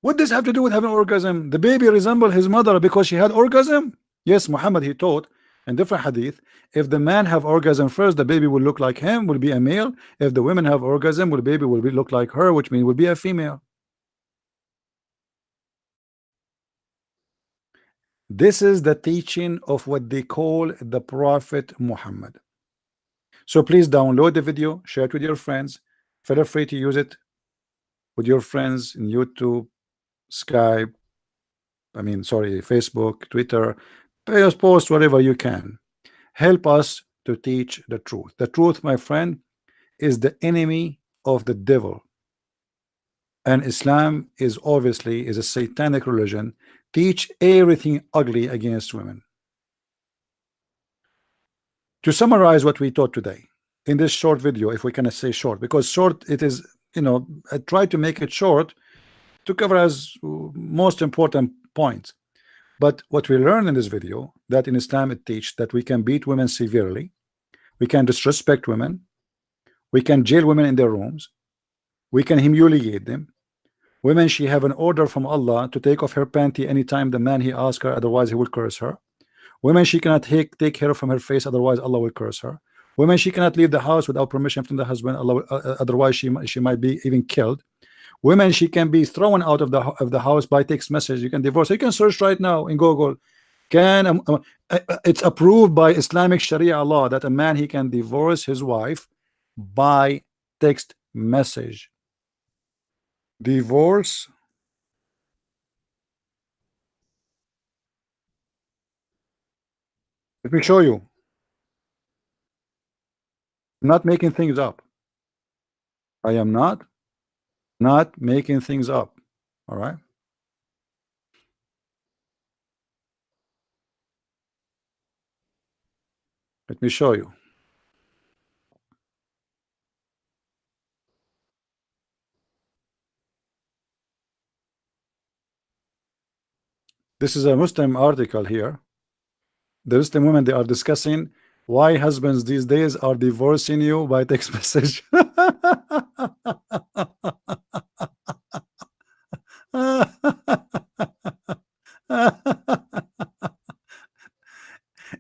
What does have to do with having orgasm? The baby resemble his mother because she had orgasm? Yes, Muhammad, he taught in different hadith, if the man have orgasm first, the baby will look like him, will be a male. If the women have orgasm, the baby will look like her, which means will be a female. This is the teaching of what they call the Prophet Muhammad. So please download the video, share it with your friends. Feel free to use it with your friends in YouTube, Skype, Facebook, Twitter. Just post whatever you can. Help us to teach the truth. The truth, my friend, is the enemy of the devil. And Islam is obviously a satanic religion. Teach everything ugly against women. To summarize what we taught today in this short video, if we can say short, because short it is, I try to make it short to cover as most important points. But what we learn in this video, that in Islam it teaches that we can beat women severely, we can disrespect women, we can jail women in their rooms, we can humiliate them. Women, she have an order from Allah to take off her panty anytime the man he asks her, otherwise he will curse her. Women, she cannot take hair from her face, otherwise Allah will curse her. Women, she cannot leave the house without permission from the husband, Allah, otherwise she might be even killed. Women, she can be thrown out of the house by text message. You can divorce. You can search right now in Google. It's approved by Islamic Sharia law that a man, he can divorce his wife by text message. Divorce. Let me show you. I'm not making things up. I am not making things up. All right. Let me show you. This is a Muslim article here. The Muslim women, they are discussing why husbands these days are divorcing you by text message.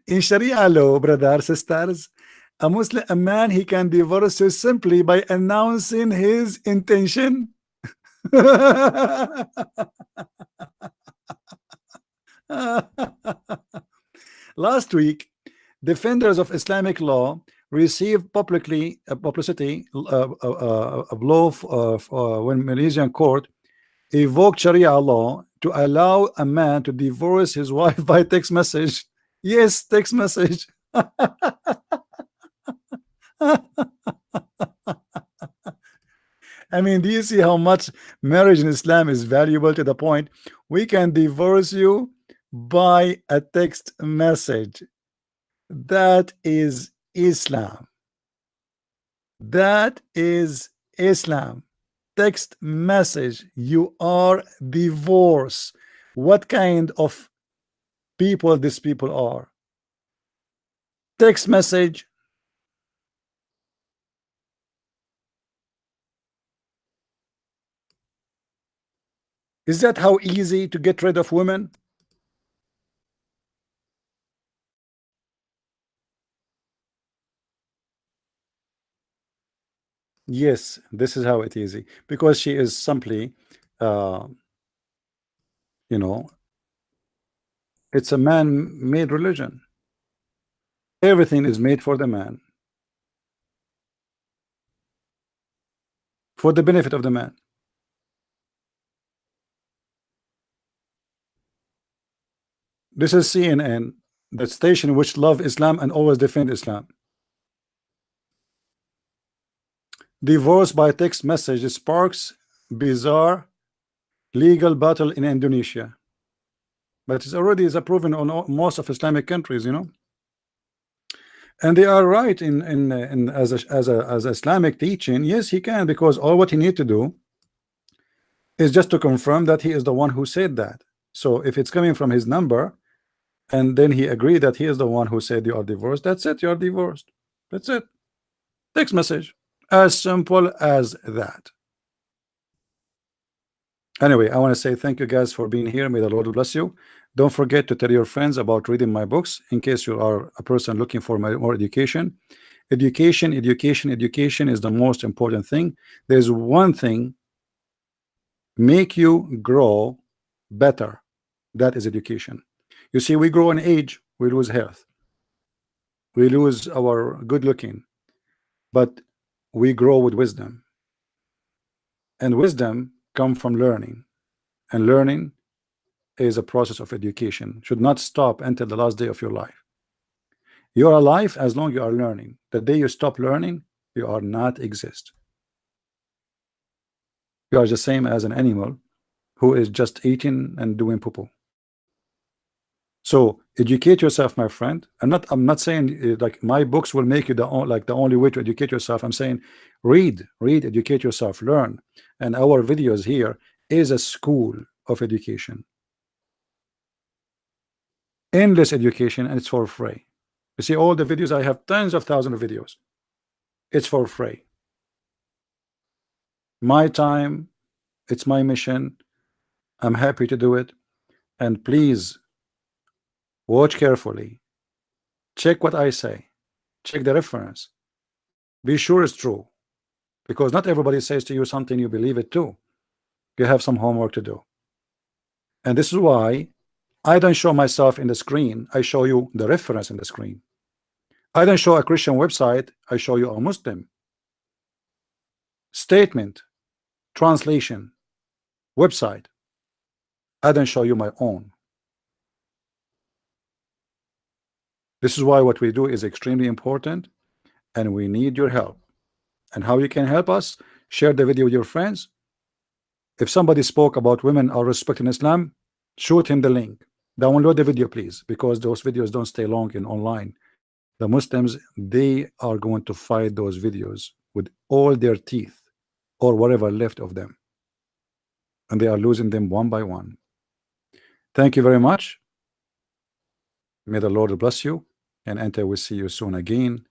In Sharia law, brother, sisters, a man, he can divorce you simply by announcing his intention. Last week, defenders of Islamic law received publicity of law when Malaysian court evoked Sharia law to allow a man to divorce his wife by text message. Yes, text message. I mean, do you see how much marriage in Islam is valuable to the point we can divorce you by a text message? That is Islam. That is Islam. Text message. You are divorced. What kind of people these people are? Text message. Is that how easy to get rid of women? Yes, this is how it easy, because she is simply you know, it's a man-made religion. Everything is made for the man, for the benefit of the man. This is CNN, the station which love Islam and always defend Islam. Divorce by text message sparks bizarre legal battle in Indonesia. But it's already is proven on most of Islamic countries, you know. And they are right in as Islamic teaching. Yes, he can, because all what he need to do is just to confirm that he is the one who said that. So if it's coming from his number, and then he agreed that he is the one who said you are divorced, that's it, you are divorced. That's it. Text message. As simple as that. Anyway, I want to say thank you guys for being here. May the Lord bless you. Don't forget to tell your friends about reading my books in case you are a person looking for more education. Education is the most important thing. There's one thing make you grow better. That is education. You see, we grow in age, we lose health, we lose our good looking, but we grow with wisdom, and wisdom comes from learning, and learning is a process of education. Should not stop until the last day of your life. You are alive as long as you are learning. The day you stop learning, you are not exist. You are the same as an animal who is just eating and doing poo-poo. So educate yourself, my friend. I'm not saying like my books will make you the only way to educate yourself. I'm saying read, educate yourself, learn. And our videos here is a school of education. Endless education, and it's for free. You see all the videos, I have tens of thousands of videos. It's for free. My time, it's my mission. I'm happy to do it. And please watch carefully. Check what I say. Check the reference. Be sure it's true. Because not everybody says to you something you believe it too. You have some homework to do. And this is why I don't show myself in the screen. I show you the reference in the screen. I don't show a Christian website. I show you a Muslim statement, translation, website. I don't show you my own. This is why what we do is extremely important, and we need your help. And how you can help us? Share the video with your friends. If somebody spoke about women are respecting Islam, shoot him the link. Download the video, please, because those videos don't stay long in online. The Muslims, they are going to fight those videos with all their teeth or whatever left of them, and they are losing them one by one. Thank you very much. May the Lord bless you, and until we see you soon again,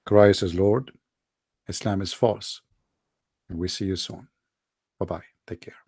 Christ is Lord, Islam is false, and we see you soon. Bye bye. Take care.